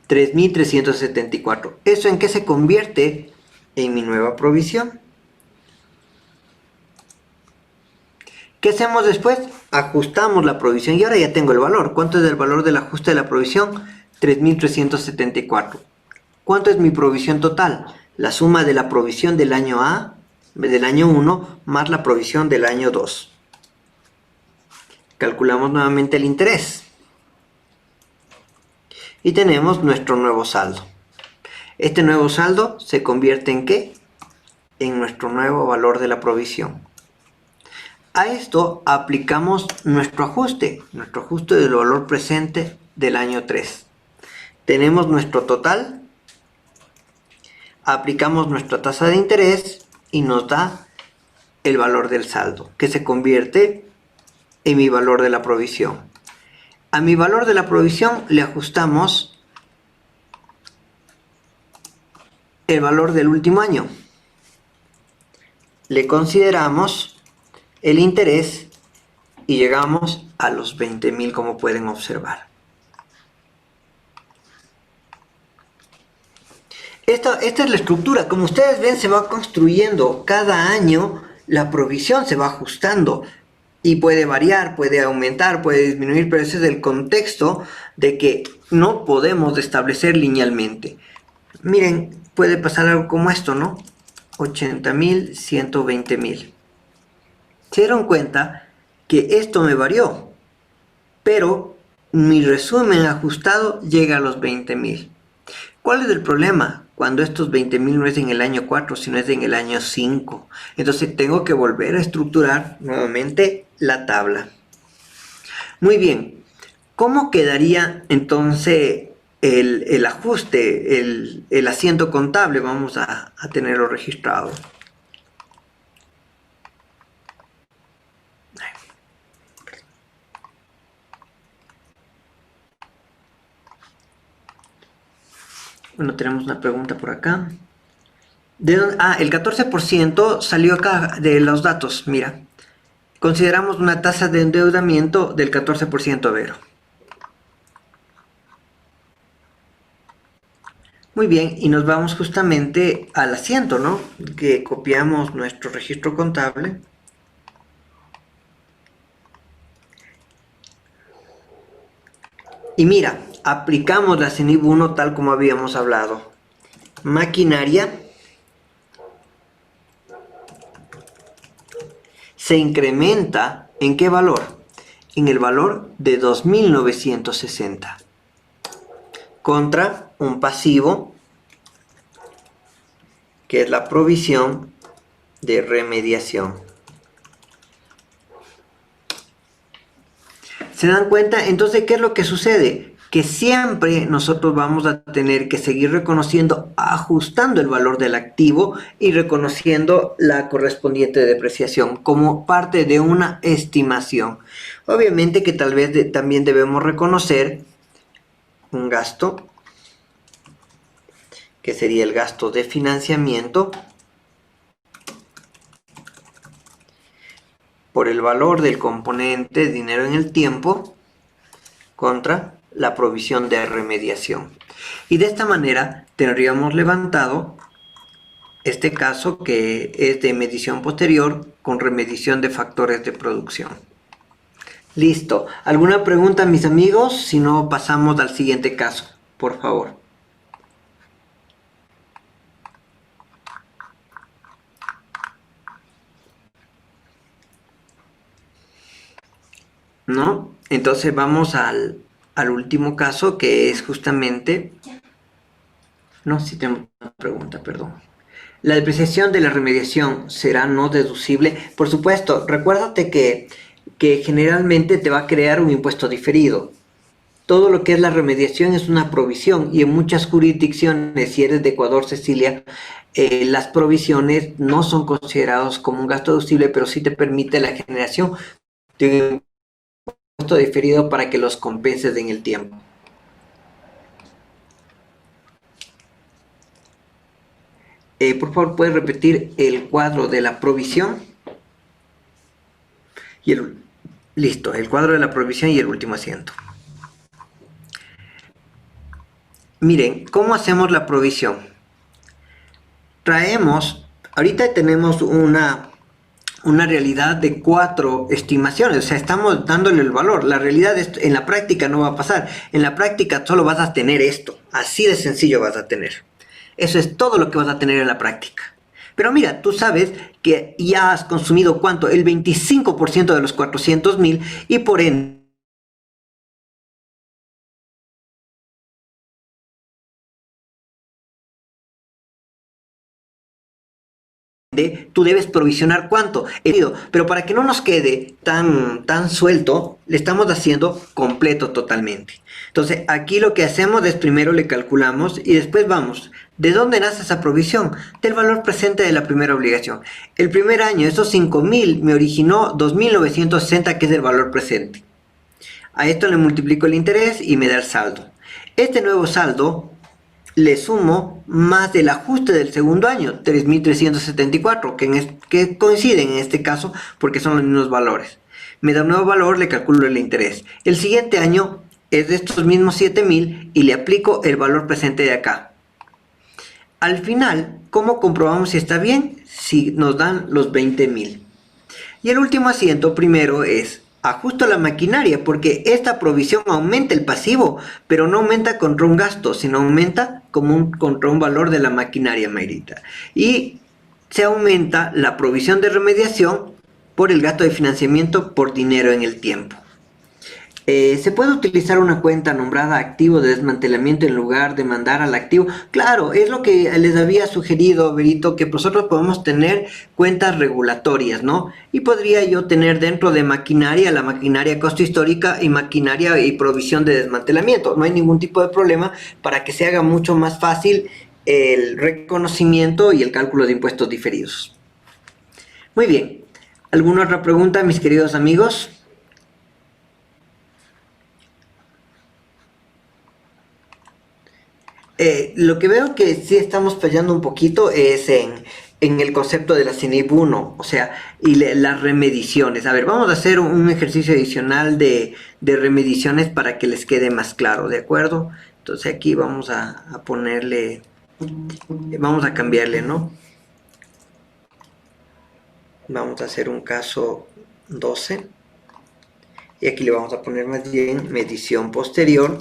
3.374. ¿Eso en qué se convierte? En mi nueva provisión. ¿Qué hacemos después? Ajustamos la provisión y ahora ya tengo el valor. ¿Cuánto es el valor del ajuste de la provisión? 3.374. ¿Cuánto es mi provisión total? La suma de la provisión del año A, del año 1, más la provisión del año 2. Calculamos nuevamente el interés. Y tenemos nuestro nuevo saldo. Este nuevo saldo se convierte en ¿qué? En nuestro nuevo valor de la provisión. A esto aplicamos nuestro ajuste del valor presente del año 3. Tenemos nuestro total, aplicamos nuestra tasa de interés y nos da el valor del saldo, que se convierte en mi valor de la provisión. A mi valor de la provisión le ajustamos el valor del último año. Le consideramos el interés y llegamos a los 20.000, como pueden observar. Esta es la estructura. Como ustedes ven, se va construyendo cada año, la provisión se va ajustando y puede variar, puede aumentar, puede disminuir, pero ese es el contexto de que no podemos establecer linealmente. Miren, puede pasar algo como esto, ¿no? 80.000, 120.000. Se dieron cuenta que esto me varió, pero mi resumen ajustado llega a los 20.000. ¿Cuál es el problema? Cuando estos 20.000 no es en el año 4, sino es en el año 5. Entonces tengo que volver a estructurar nuevamente la tabla. Muy bien. ¿Cómo quedaría entonces el ajuste, el asiento contable? Vamos a tenerlo registrado. Bueno, tenemos una pregunta por acá. El 14% salió acá de los datos, mira. Consideramos una tasa de endeudamiento del 14%, Vero. Muy bien, y nos vamos justamente al asiento, ¿no? Que copiamos nuestro registro contable. Y mira, aplicamos la CENIV 1 tal como habíamos hablado. Maquinaria se incrementa ¿en qué valor? En el valor de 2.960 contra un pasivo que es la provisión de remediación. ¿Se dan cuenta? Entonces, ¿qué es lo que sucede? Que siempre nosotros vamos a tener que seguir reconociendo, ajustando el valor del activo y reconociendo la correspondiente depreciación como parte de una estimación. Obviamente que tal vez también debemos reconocer un gasto, que sería el gasto de financiamiento, por el valor del componente dinero en el tiempo contra la provisión de remediación. Y de esta manera tendríamos levantado este caso que es de medición posterior con remediación de factores de producción. Listo. ¿Alguna pregunta, mis amigos? Si no, pasamos al siguiente caso, por favor. ¿No? Entonces vamos al último caso, que es justamente... No, si tengo una pregunta, perdón. ¿La depreciación de la remediación será no deducible? Por supuesto, recuérdate que generalmente te va a crear un impuesto diferido. Todo lo que es la remediación es una provisión, y en muchas jurisdicciones, si eres de Ecuador, Cecilia, las provisiones no son considerados como un gasto deducible, pero sí te permite la generación de un impuesto diferido para que los compenses en el tiempo. Por favor, ¿puedes repetir el cuadro de la provisión? Listo, el cuadro de la provisión y el último asiento. Miren, ¿cómo hacemos la provisión? Ahorita tenemos una realidad de 4 estimaciones, o sea, estamos dándole el valor. La realidad en la práctica no va a pasar. En la práctica solo vas a tener esto, así de sencillo vas a tener. Eso es todo lo que vas a tener en la práctica. Pero mira, tú sabes que ya has consumido ¿cuánto? El 25% de los 400.000 y por ende tú debes provisionar cuánto, pero para que no nos quede tan suelto, le estamos haciendo completo totalmente. Entonces aquí lo que hacemos es primero le calculamos y después vamos. ¿De dónde nace esa provisión? Del valor presente de la primera obligación. El primer año, esos 5.000 me originó 2.960, que es el valor presente. A esto le multiplico el interés y me da el saldo. Este nuevo saldo le sumo más del ajuste del segundo año, 3.374, que coinciden en este caso porque son los mismos valores. Me da un nuevo valor, le calculo el interés. El siguiente año es de estos mismos 7.000 y le aplico el valor presente de acá. Al final, ¿cómo comprobamos si está bien? Si nos dan los 20.000. Y el último asiento primero es ajusto la maquinaria, porque esta provisión aumenta el pasivo, pero no aumenta contra un gasto, sino aumenta contra un valor de la maquinaria, Mayrita. Y se aumenta la provisión de remediación por el gasto de financiamiento por dinero en el tiempo. ¿Se puede utilizar una cuenta nombrada activo de desmantelamiento en lugar de mandar al activo? Claro, es lo que les había sugerido, Berito, que nosotros podemos tener cuentas regulatorias, ¿no? Y podría yo tener dentro de maquinaria, la maquinaria costo histórica y maquinaria y provisión de desmantelamiento. No hay ningún tipo de problema para que se haga mucho más fácil el reconocimiento y el cálculo de impuestos diferidos. Muy bien. ¿Alguna otra pregunta, mis queridos amigos? Lo que veo que sí estamos fallando un poquito es en el concepto de la CINIP 1, o sea, y las remediciones. A ver, vamos a hacer un ejercicio adicional de remediciones para que les quede más claro, ¿de acuerdo? Entonces aquí vamos a ponerle, vamos a cambiarle, ¿no? Vamos a hacer un caso 12 y aquí le vamos a poner más bien medición posterior,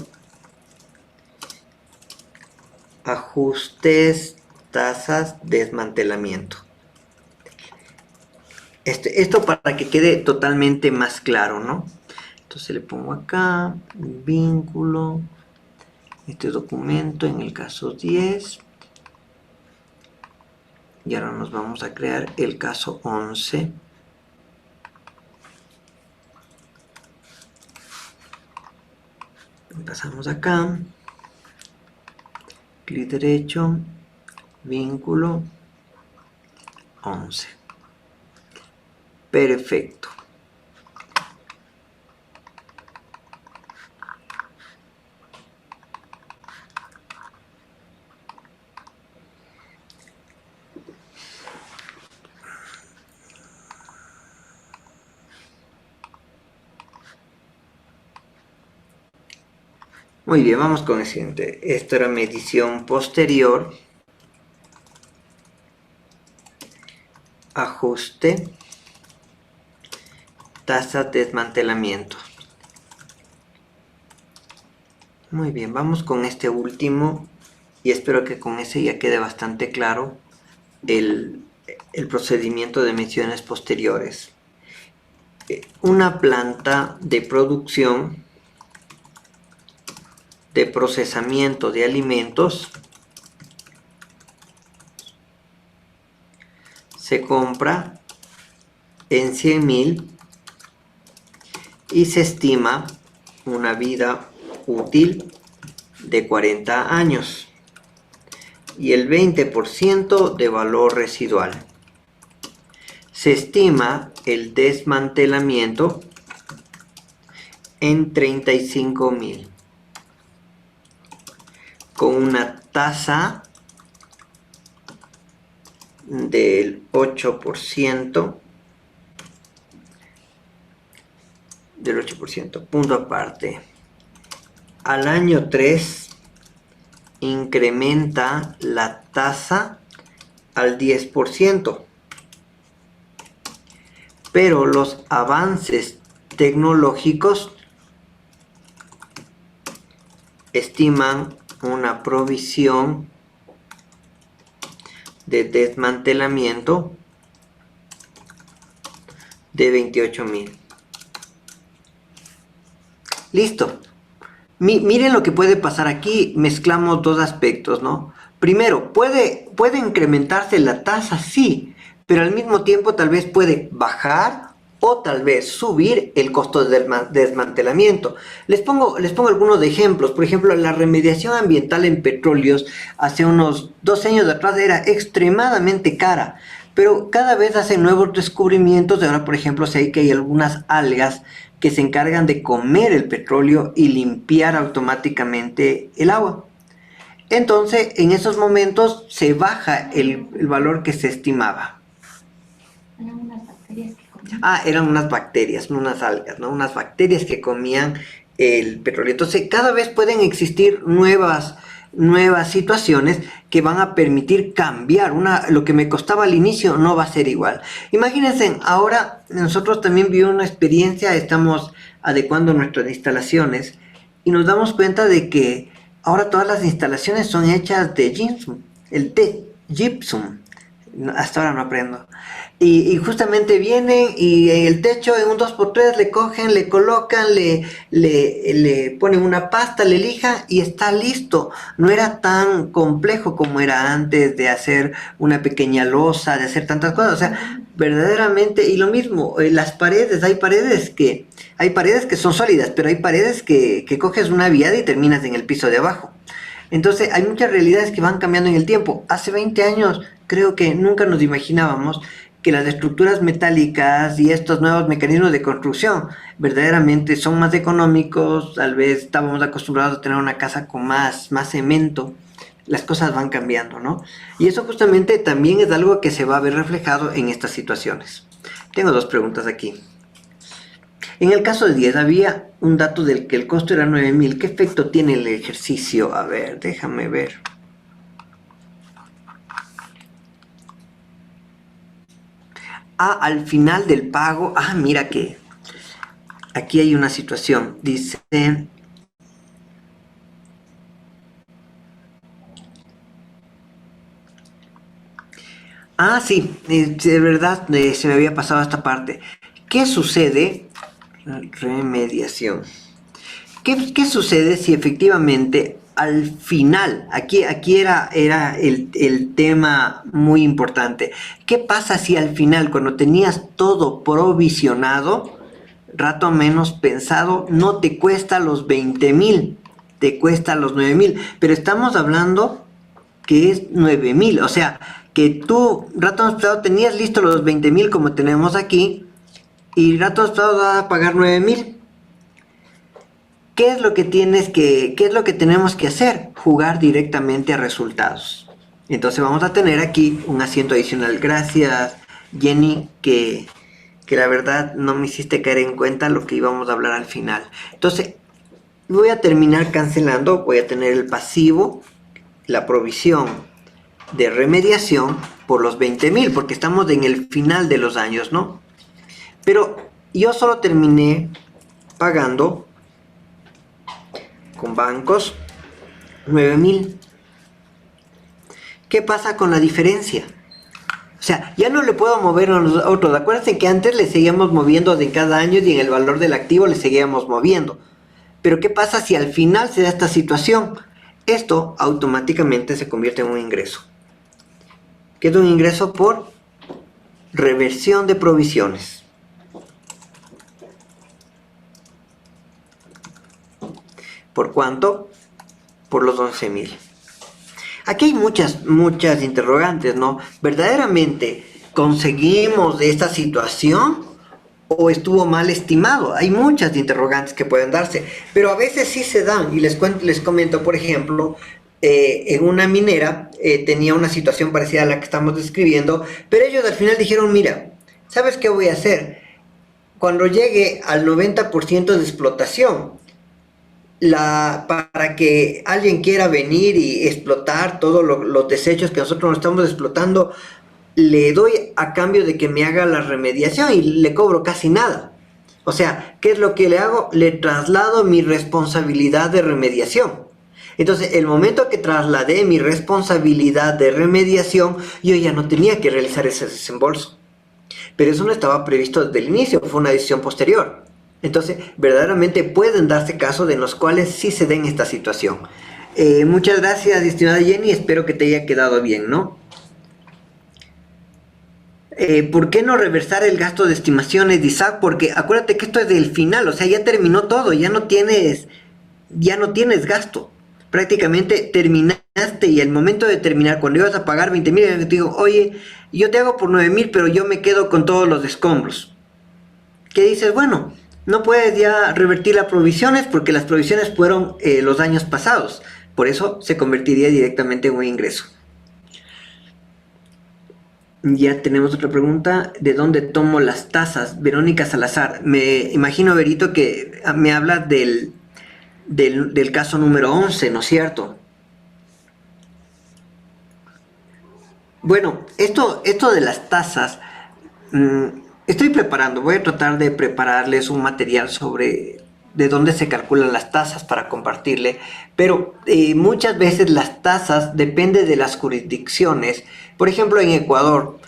ajustes, tasas, desmantelamiento. Esto para que quede totalmente más claro, ¿no? Entonces le pongo acá, vínculo, este documento en el caso 10. Y ahora nos vamos a crear el caso 11. Pasamos acá, clic derecho, vínculo, 11. Perfecto. Muy bien, vamos con el siguiente. Esto era medición posterior, ajuste, tasa de desmantelamiento. Muy bien, vamos con este último y espero que con ese ya quede bastante claro el procedimiento de mediciones posteriores. Una planta de producción de procesamiento de alimentos se compra en 100.000 y se estima una vida útil de 40 años y el 20% de valor residual. Se estima el desmantelamiento en 35.000 con una tasa del 8%, punto aparte. Al año 3 incrementa la tasa al 10%, pero los avances tecnológicos estiman una provisión de desmantelamiento de 28.000. Listo. Miren lo que puede pasar aquí. Mezclamos dos aspectos, ¿no? Primero, puede incrementarse la tasa, sí, pero al mismo tiempo tal vez puede bajar o tal vez subir el costo del desmantelamiento. Les pongo algunos ejemplos. Por ejemplo, la remediación ambiental en petróleos hace unos 12 años atrás era extremadamente cara, pero cada vez hacen nuevos descubrimientos. Ahora, por ejemplo, sé que hay algunas algas que se encargan de comer el petróleo y limpiar automáticamente el agua. Entonces, en esos momentos se baja el valor que se estimaba. Eran unas bacterias que comían. Eran unas bacterias, no unas algas, ¿no? Unas bacterias que comían el petróleo. Entonces, cada vez pueden existir nuevas situaciones que van a permitir cambiar. Lo que me costaba al inicio no va a ser igual. Imagínense, ahora nosotros también vivimos una experiencia, estamos adecuando nuestras instalaciones y nos damos cuenta de que ahora todas las instalaciones son hechas de gypsum, gypsum. Hasta ahora no aprendo. Y justamente vienen y en el techo en un 2x3 le cogen, le colocan, le ponen una pasta, le lijan y está listo. No era tan complejo como era antes de hacer una pequeña losa, de hacer tantas cosas. O sea, verdaderamente, y lo mismo, las paredes, hay paredes que son sólidas, pero hay paredes que coges una viada y terminas en el piso de abajo. Entonces hay muchas realidades que van cambiando en el tiempo. Hace 20 años creo que nunca nos imaginábamos que las estructuras metálicas y estos nuevos mecanismos de construcción verdaderamente son más económicos. Tal vez estábamos acostumbrados a tener una casa con más cemento, las cosas van cambiando, ¿no? Y eso justamente también es algo que se va a ver reflejado en estas situaciones. Tengo dos preguntas aquí. En el caso de 10 había un dato del que el costo era 9.000. ¿Qué efecto tiene el ejercicio? A ver, déjame ver. Al final del pago, mira que aquí hay una situación. Dice... sí, de verdad se me había pasado esta parte. ¿Qué sucede? Remediación. ¿Qué sucede si efectivamente al final, aquí era el tema muy importante, ¿qué pasa si al final, cuando tenías todo provisionado, rato menos pensado, no te cuesta los 20.000, te cuesta los 9.000? Pero estamos hablando que es 9.000, o sea, que tú, rato menos pensado, tenías listo los 20.000 como tenemos aquí, y rato menos pensado vas a pagar 9.000. ¿Qué es lo que tenemos que hacer? Jugar directamente a resultados. Entonces vamos a tener aquí un asiento adicional. Gracias, Jenny, que la verdad no me hiciste caer en cuenta lo que íbamos a hablar al final. Entonces, voy a terminar cancelando. Voy a tener el pasivo, la provisión de remediación por los 20.000, porque estamos en el final de los años, ¿no? Pero yo solo terminé pagando con bancos 9.000. ¿Qué pasa con la diferencia? O sea, ya no le puedo mover a los otros. Acuérdense que antes le seguíamos moviendo de cada año y en el valor del activo le seguíamos moviendo. Pero ¿qué pasa si al final se da esta situación? Esto automáticamente se convierte en un ingreso. ¿Qué es un ingreso? Por reversión de provisiones. ¿Por cuánto? Por los 11.000. Aquí hay muchas interrogantes, ¿no? ¿Verdaderamente conseguimos esta situación o estuvo mal estimado? Hay muchas interrogantes que pueden darse, pero a veces sí se dan. Y les comento, por ejemplo, en una minera tenía una situación parecida a la que estamos describiendo, pero ellos al final dijeron, mira, ¿sabes qué voy a hacer? Cuando llegue al 90% de explotación, para que alguien quiera venir y explotar todos los desechos que nosotros no estamos explotando, le doy a cambio de que me haga la remediación y le cobro casi nada. O sea, ¿qué es lo que le hago? Le traslado mi responsabilidad de remediación. Entonces, el momento que trasladé mi responsabilidad de remediación, yo ya no tenía que realizar ese desembolso. Pero eso no estaba previsto desde el inicio, fue una decisión posterior. Entonces, verdaderamente pueden darse casos en los cuales sí se den esta situación. Muchas gracias, estimada Jenny, espero que te haya quedado bien, ¿no? ¿Por qué no reversar el gasto de estimaciones de Isaac? Porque acuérdate que esto es del final, o sea, ya terminó todo, ya no tienes gasto. Prácticamente terminaste y al momento de terminar, cuando ibas a pagar 20.000, te digo, oye, yo te hago por 9.000, pero yo me quedo con todos los escombros. ¿Qué dices? Bueno, no puedes ya revertir las provisiones porque las provisiones fueron los años pasados. Por eso se convertiría directamente en un ingreso. Ya tenemos otra pregunta. ¿De dónde tomo las tasas? Verónica Salazar. Me imagino, Verito, que me habla del caso número 11, ¿no es cierto? Bueno, esto de las tasas... voy a tratar de prepararles un material sobre de dónde se calculan las tasas para compartirle, pero muchas veces las tasas dependen de las jurisdicciones. Por ejemplo, en Ecuador,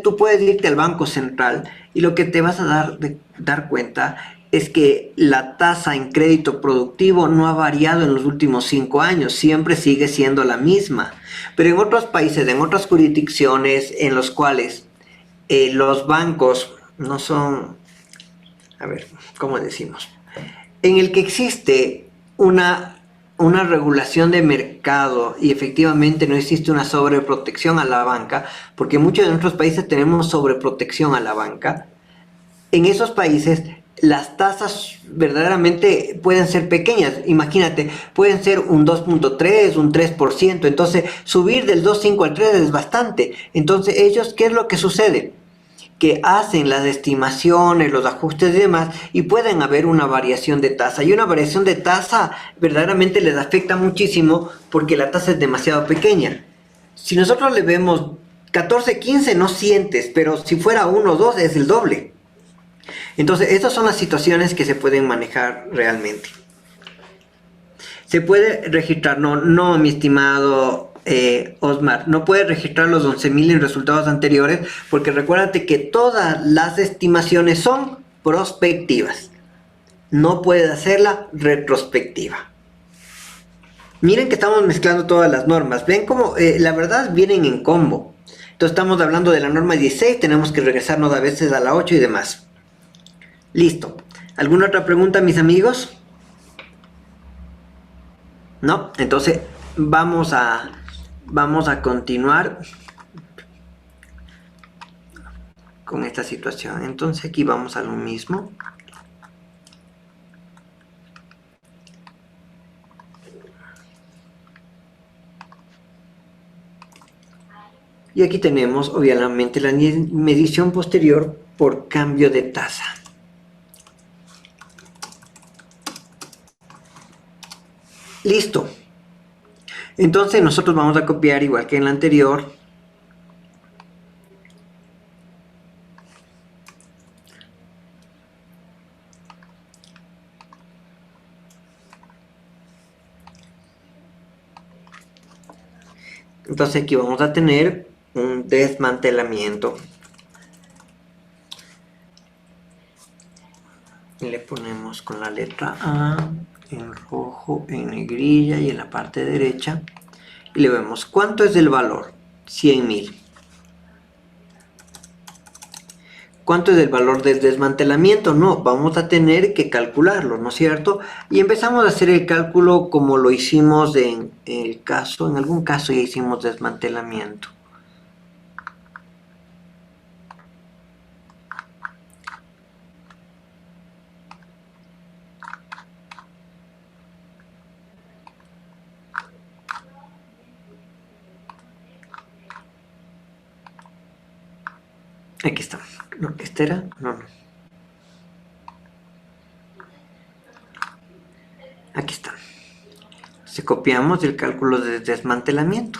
tú puedes irte al Banco Central y lo que te vas a dar cuenta es que la tasa en crédito productivo no ha variado en los últimos 5 años, siempre sigue siendo la misma. Pero en otros países, en otras jurisdicciones en los cuales los bancos no son, a ver, ¿cómo decimos? En el que existe una regulación de mercado y efectivamente no existe una sobreprotección a la banca, porque muchos de nuestros países tenemos sobreprotección a la banca. En esos países las tasas verdaderamente pueden ser pequeñas. Imagínate, pueden ser un 2.3, un 3%. Entonces, subir del 2.5 al 3 es bastante. Entonces, ellos, ¿qué es lo que sucede? Que hacen las estimaciones, los ajustes y demás, y pueden haber una variación de tasa. Y una variación de tasa verdaderamente les afecta muchísimo porque la tasa es demasiado pequeña. Si nosotros le vemos 14, 15 no sientes, pero si fuera 1 o 2 es el doble. Entonces, estas son las situaciones que se pueden manejar realmente. Se puede registrar, no, mi estimado Osmar, no puede registrar los 11.000 en resultados anteriores, porque recuérdate que todas las estimaciones son prospectivas. No puedes hacerla retrospectiva. Miren que estamos mezclando todas las normas. Ven cómo la verdad vienen en combo. Entonces estamos hablando de la norma 16, tenemos que regresarnos a veces a la 8 y demás. Listo. ¿Alguna otra pregunta, mis amigos? ¿No? Entonces vamos a continuar con esta situación. Entonces aquí vamos a lo mismo. Y aquí tenemos obviamente la medición posterior por cambio de tasa. Listo. Entonces nosotros vamos a copiar igual que en la anterior. Entonces aquí vamos a tener un desmantelamiento. Y le ponemos con la letra A en rojo, en negrilla y en la parte derecha. Y le vemos cuánto es el valor. 100.000. ¿Cuánto es el valor del desmantelamiento? No, vamos a tener que calcularlo, ¿no es cierto? Y empezamos a hacer el cálculo como lo hicimos en algún caso ya hicimos desmantelamiento. Aquí está. No, ¿este era? No. Aquí está. Se copiamos el cálculo de desmantelamiento.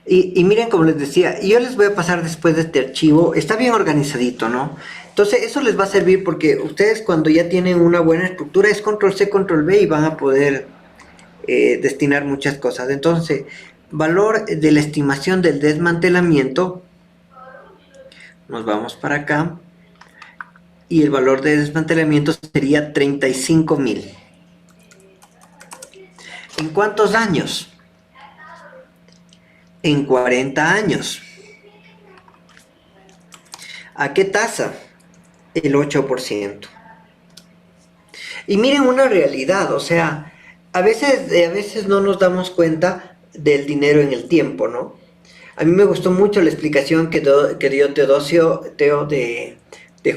Y miren, como les decía, yo les voy a pasar después de este archivo. Está bien organizadito, ¿no? Entonces eso les va a servir porque ustedes cuando ya tienen una buena estructura es control C, control V y van a poder destinar muchas cosas. Entonces, valor de la estimación del desmantelamiento, nos vamos para acá, y el valor de desmantelamiento sería 35.000. ¿En cuántos años? En 40 años. ¿A qué tasa? El 8%. Y miren una realidad, o sea, a veces no nos damos cuenta del dinero en el tiempo, ¿no? A mí me gustó mucho la explicación que dio Teo de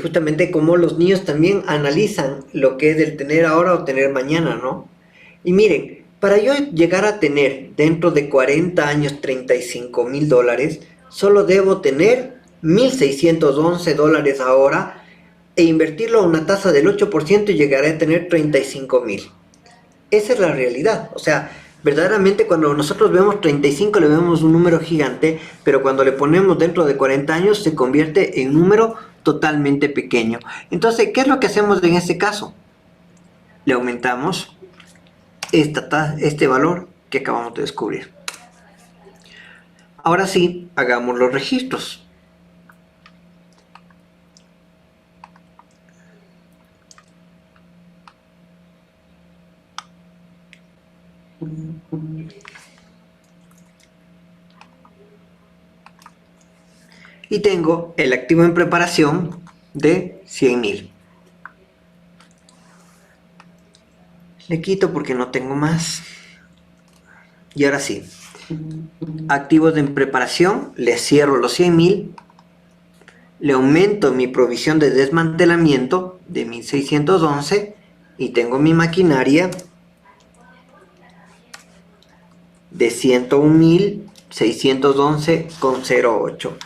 justamente cómo los niños también analizan lo que es el tener ahora o tener mañana, ¿no? Y miren, para yo llegar a tener dentro de 40 años $35.000, solo debo tener $1.611 ahora e invertirlo a una tasa del 8% y llegaré a tener 35.000. Esa es la realidad. O sea, verdaderamente cuando nosotros vemos 35 le vemos un número gigante, pero cuando le ponemos dentro de 40 años se convierte en un número totalmente pequeño. Entonces, ¿qué es lo que hacemos en este caso? Le aumentamos este valor que acabamos de descubrir. Ahora sí, hagamos los registros. Y tengo el activo en preparación de 100.000. Le quito porque no tengo más. Y ahora sí, activos en preparación, le cierro los 100.000, le aumento mi provisión de desmantelamiento de 1611 y tengo mi maquinaria de 101.611,08.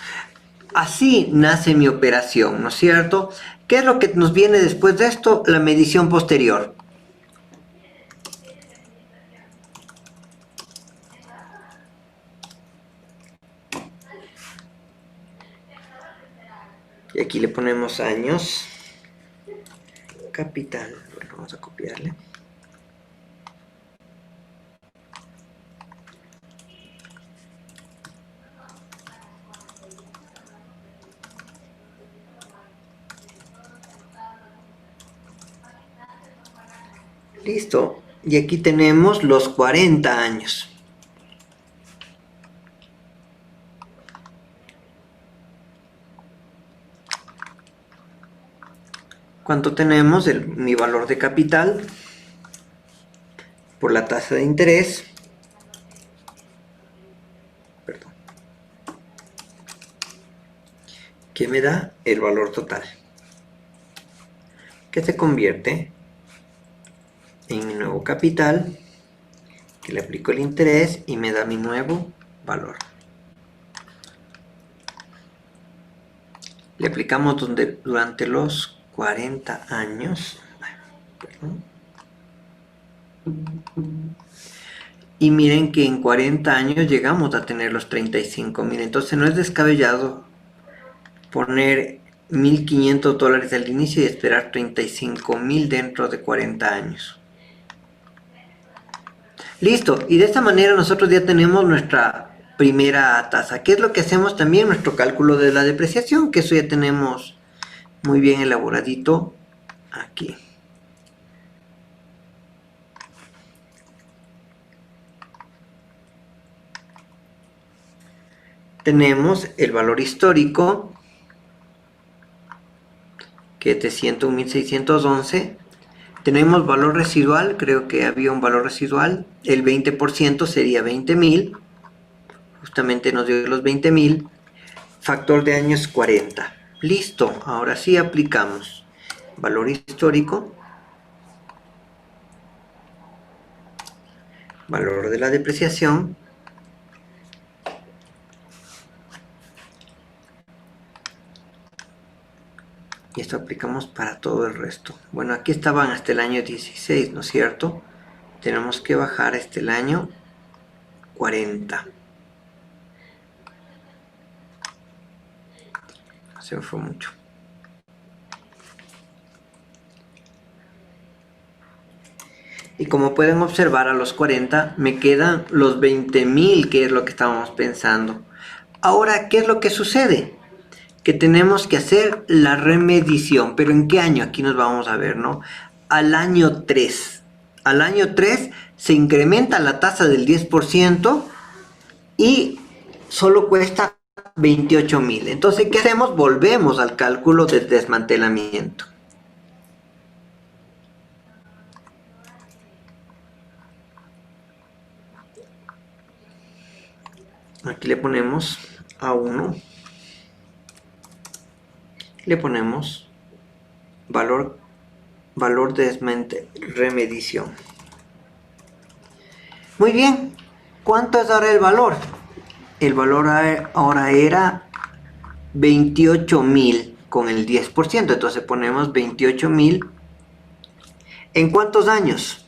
Así nace mi operación, ¿no es cierto? ¿Qué es lo que nos viene después de esto? La medición posterior. Y aquí le ponemos años, capital, bueno, vamos a copiarle. Listo, y aquí tenemos los 40 años. ¿Cuánto tenemos? Mi valor de capital por la tasa de interés. Perdón. Que me da el valor total. Que se convierte en mi nuevo capital. Que le aplico el interés y me da mi nuevo valor. Le aplicamos durante los 40 años. Perdón. Y miren que en 40 años llegamos a tener los 35.000. Entonces no es descabellado poner $1.500 al inicio y esperar 35.000 dentro de 40 años. Listo. Y de esta manera nosotros ya tenemos nuestra primera tasa. ¿Qué es lo que hacemos también? Nuestro cálculo de la depreciación, que eso ya tenemos muy bien elaboradito aquí. Tenemos el valor histórico, que es de 101.611. Tenemos valor residual, creo que había un valor residual. El 20% sería 20.000. Justamente nos dio los 20.000. Factor de años 40. Listo, ahora sí aplicamos valor histórico, valor de la depreciación, y esto aplicamos para todo el resto. Bueno, aquí estaban hasta el año 16, ¿no es cierto? Tenemos que bajar hasta el año 40. Se me fue mucho. Y como pueden observar, a los 40 me quedan los 20.000, que es lo que estábamos pensando. Ahora, ¿qué es lo que sucede? Que tenemos que hacer la remedición. ¿Pero en qué año? Aquí nos vamos a ver, ¿no? Al año 3. Al año 3 se incrementa la tasa del 10% y solo cuesta 28.000. Entonces, ¿qué hacemos? Volvemos al cálculo del desmantelamiento. Aquí le ponemos A1. Le ponemos valor de remedición. Muy bien. ¿Cuánto es ahora el valor? El valor ahora era 28.000 con el 10%. Entonces ponemos 28.000. ¿En cuántos años?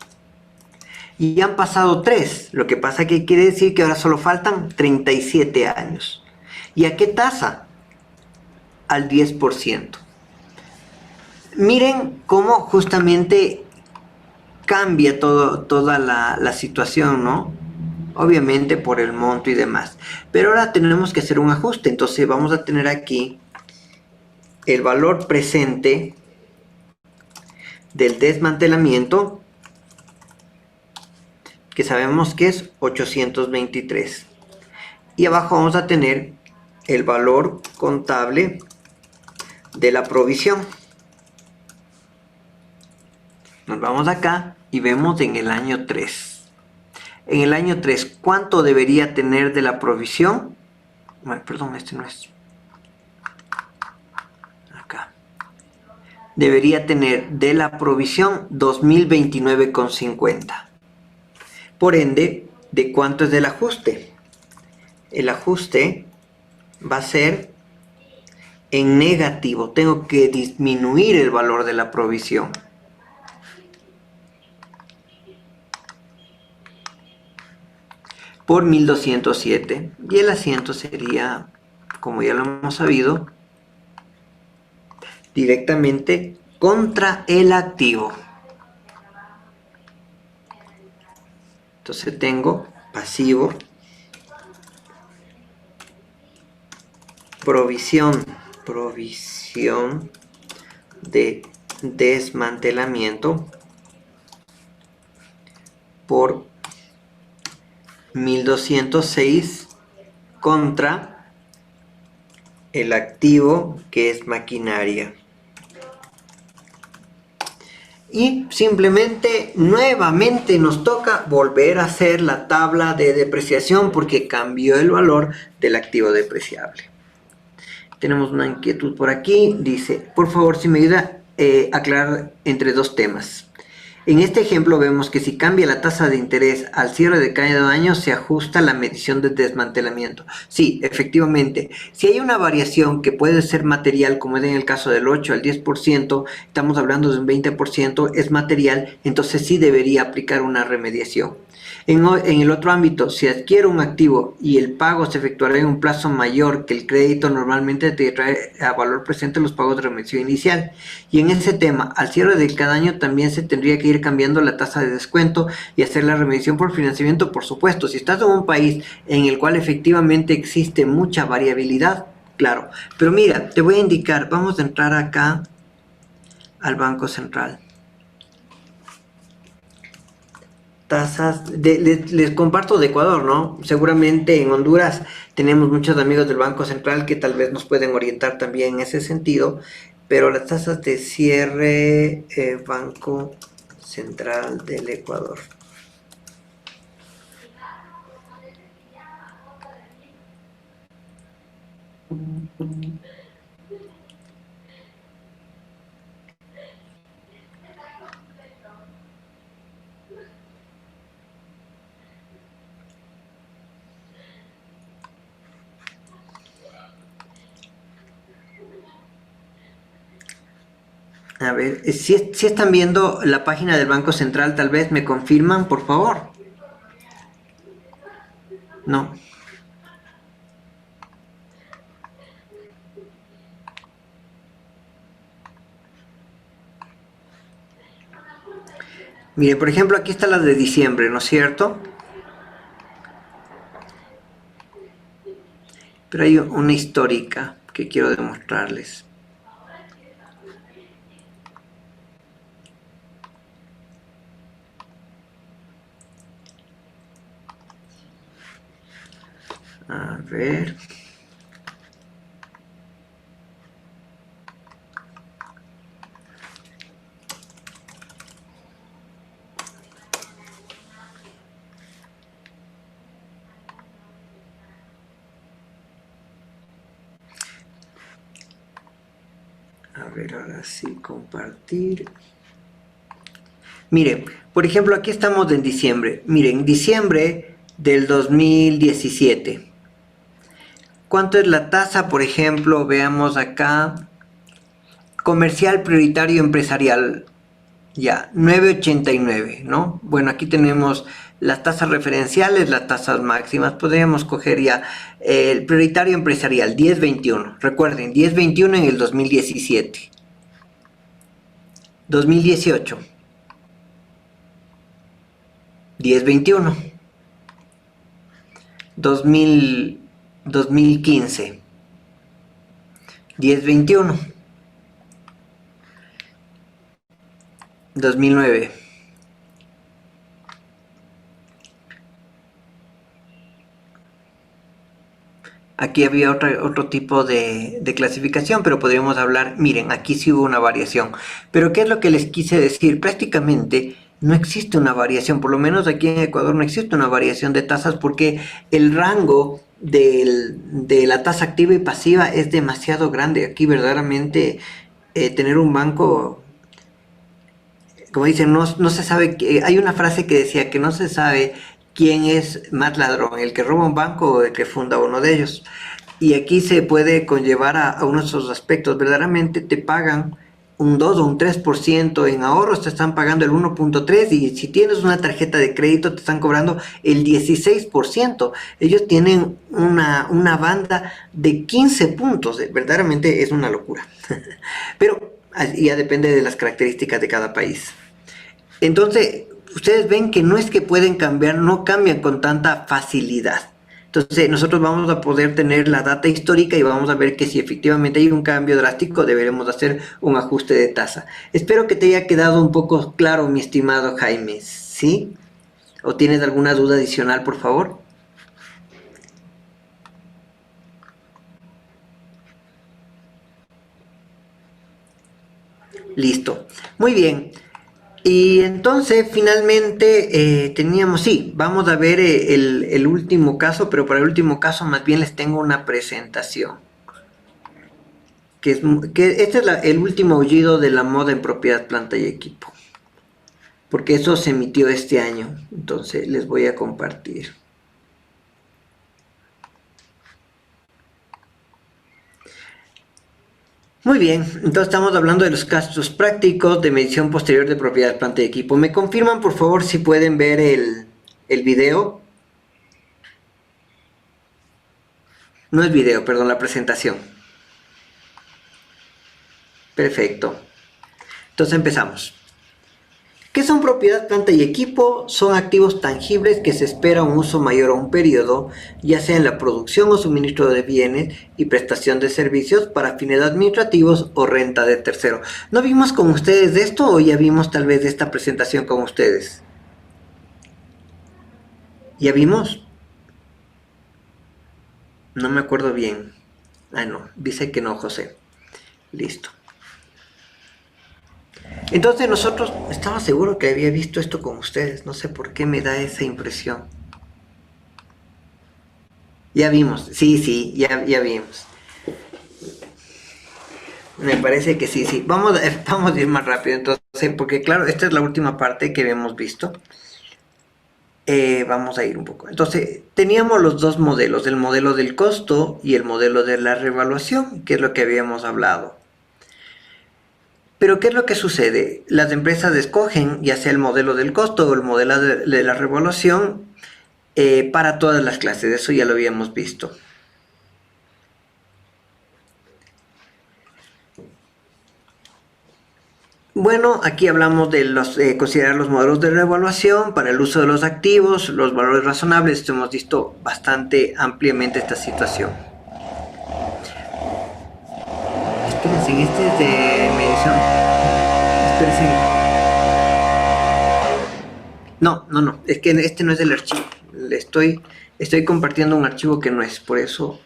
Y ya han pasado 3. Lo que pasa que quiere decir que ahora solo faltan 37 años. ¿Y a qué tasa? Al 10%. Miren cómo justamente cambia toda la situación, ¿no? Obviamente por el monto y demás. Pero ahora tenemos que hacer un ajuste. Entonces vamos a tener aquí el valor presente del desmantelamiento, que sabemos que es 823. Y abajo vamos a tener el valor contable de la provisión. Nos vamos acá y vemos en el año 3. En el año 3, ¿cuánto debería tener de la provisión? Bueno, perdón, este no es. debería tener de la provisión 2.029,50. Por ende, ¿de cuánto es el ajuste? El ajuste va a ser en negativo. Tengo que disminuir el valor de la provisión. Por 1.207. Y el asiento sería, como ya lo hemos sabido, directamente contra el activo. Entonces tengo pasivo, provisión de desmantelamiento por 1.206 contra el activo que es maquinaria. Y simplemente nuevamente nos toca volver a hacer la tabla de depreciación porque cambió el valor del activo depreciable. Tenemos una inquietud por aquí, dice, por favor si me ayuda a aclarar entre dos temas. En este ejemplo vemos que si cambia la tasa de interés al cierre de cada año se ajusta la medición de desmantelamiento. Sí, efectivamente, si hay una variación que puede ser material, como es en el caso del 8 al 10%, estamos hablando de un 20%, es material, entonces sí debería aplicar una remediación. En el otro ámbito, si adquiero un activo y el pago se efectuará en un plazo mayor que el crédito, normalmente te trae a valor presente los pagos de remisión inicial. Y en ese tema, al cierre de cada año también se tendría que ir cambiando la tasa de descuento y hacer la remisión por financiamiento, por supuesto. Si estás en un país en el cual efectivamente existe mucha variabilidad, claro. Pero mira, te voy a indicar, vamos a entrar acá al Banco Central. Tasas, les comparto de Ecuador, ¿no? Seguramente en Honduras tenemos muchos amigos del Banco Central que tal vez nos pueden orientar también en ese sentido, pero las tasas de cierre Banco Central del Ecuador. A ver, si están viendo la página del Banco Central, tal vez me confirman, por favor. No. Mire, por ejemplo, aquí está la de diciembre, ¿no es cierto? Pero hay una histórica que quiero demostrarles. A ver. A ver, ahora sí, compartir. Mire, por ejemplo, aquí estamos en diciembre. Miren, diciembre del 2017. ¿Cuánto es la tasa? Por ejemplo, veamos acá. Comercial prioritario empresarial. Ya, 9.89, ¿no? Bueno, aquí tenemos las tasas referenciales, las tasas máximas. Podríamos coger ya el prioritario empresarial, 10.21. Recuerden, 10.21 en el 2017. 2018. 10.21. 2015. 10.21. 2009. Aquí había otro tipo de clasificación, pero podríamos hablar, miren, aquí sí hubo una variación. Pero ¿qué es lo que les quise decir? Prácticamente no existe una variación, por lo menos aquí en Ecuador no existe una variación de tasas porque el rango de la tasa activa y pasiva es demasiado grande. Aquí verdaderamente tener un banco, como dicen, no se sabe, hay una frase que decía que no se sabe quién es más ladrón, el que roba un banco o el que funda uno de ellos. Y aquí se puede conllevar a uno de esos aspectos. Verdaderamente te pagan un 2 o un 3% en ahorros, te están pagando el 1.3%, y si tienes una tarjeta de crédito te están cobrando el 16%. Ellos tienen una banda de 15 puntos. Verdaderamente es una locura. Pero ya depende de las características de cada país. Entonces, ustedes ven que no es que pueden cambiar, no cambian con tanta facilidad. Entonces, nosotros vamos a poder tener la data histórica y vamos a ver que si efectivamente hay un cambio drástico, deberemos hacer un ajuste de tasa. Espero que te haya quedado un poco claro, mi estimado Jaime, ¿sí? ¿O tienes alguna duda adicional, por favor? Listo. Muy bien. Y entonces finalmente teníamos, sí, vamos a ver el último caso, pero para el último caso más bien les tengo una presentación. Que este es el último aullido de la moda en propiedad, planta y equipo. Porque eso se emitió este año, entonces les voy a compartir. Muy bien, entonces estamos hablando de los casos prácticos de medición posterior de propiedad, planta y equipo. ¿Me confirman, por favor, si pueden ver el video? No es video, perdón, la presentación. Perfecto. Entonces empezamos. ¿Qué son propiedad, planta y equipo? Son activos tangibles que se espera un uso mayor a un periodo, ya sea en la producción o suministro de bienes y prestación de servicios para fines administrativos o renta de tercero. ¿No vimos con ustedes de esto o ya vimos tal vez de esta presentación con ustedes? ¿Ya vimos? No me acuerdo bien. Ah, no, dice que no, José. Listo. Entonces nosotros, estaba seguro que había visto esto con ustedes, no sé por qué me da esa impresión. Ya vimos, sí, ya vimos. Me parece que sí. Vamos a ir más rápido entonces, porque claro, esta es la última parte que habíamos visto. Vamos a ir un poco. Entonces, teníamos los dos modelos, el modelo del costo y el modelo de la revaluación, que es lo que habíamos hablado. Pero ¿qué es lo que sucede? Las empresas escogen ya sea el modelo del costo o el modelo de la revaluación para todas las clases, eso ya lo habíamos visto. Bueno, aquí hablamos de considerar los modelos de revaluación para el uso de los activos, los valores razonables. Esto hemos visto bastante ampliamente esta situación. Espérense, este es de medición. Espérense. No, es que este no es del archivo. Estoy compartiendo un archivo que no es, por eso.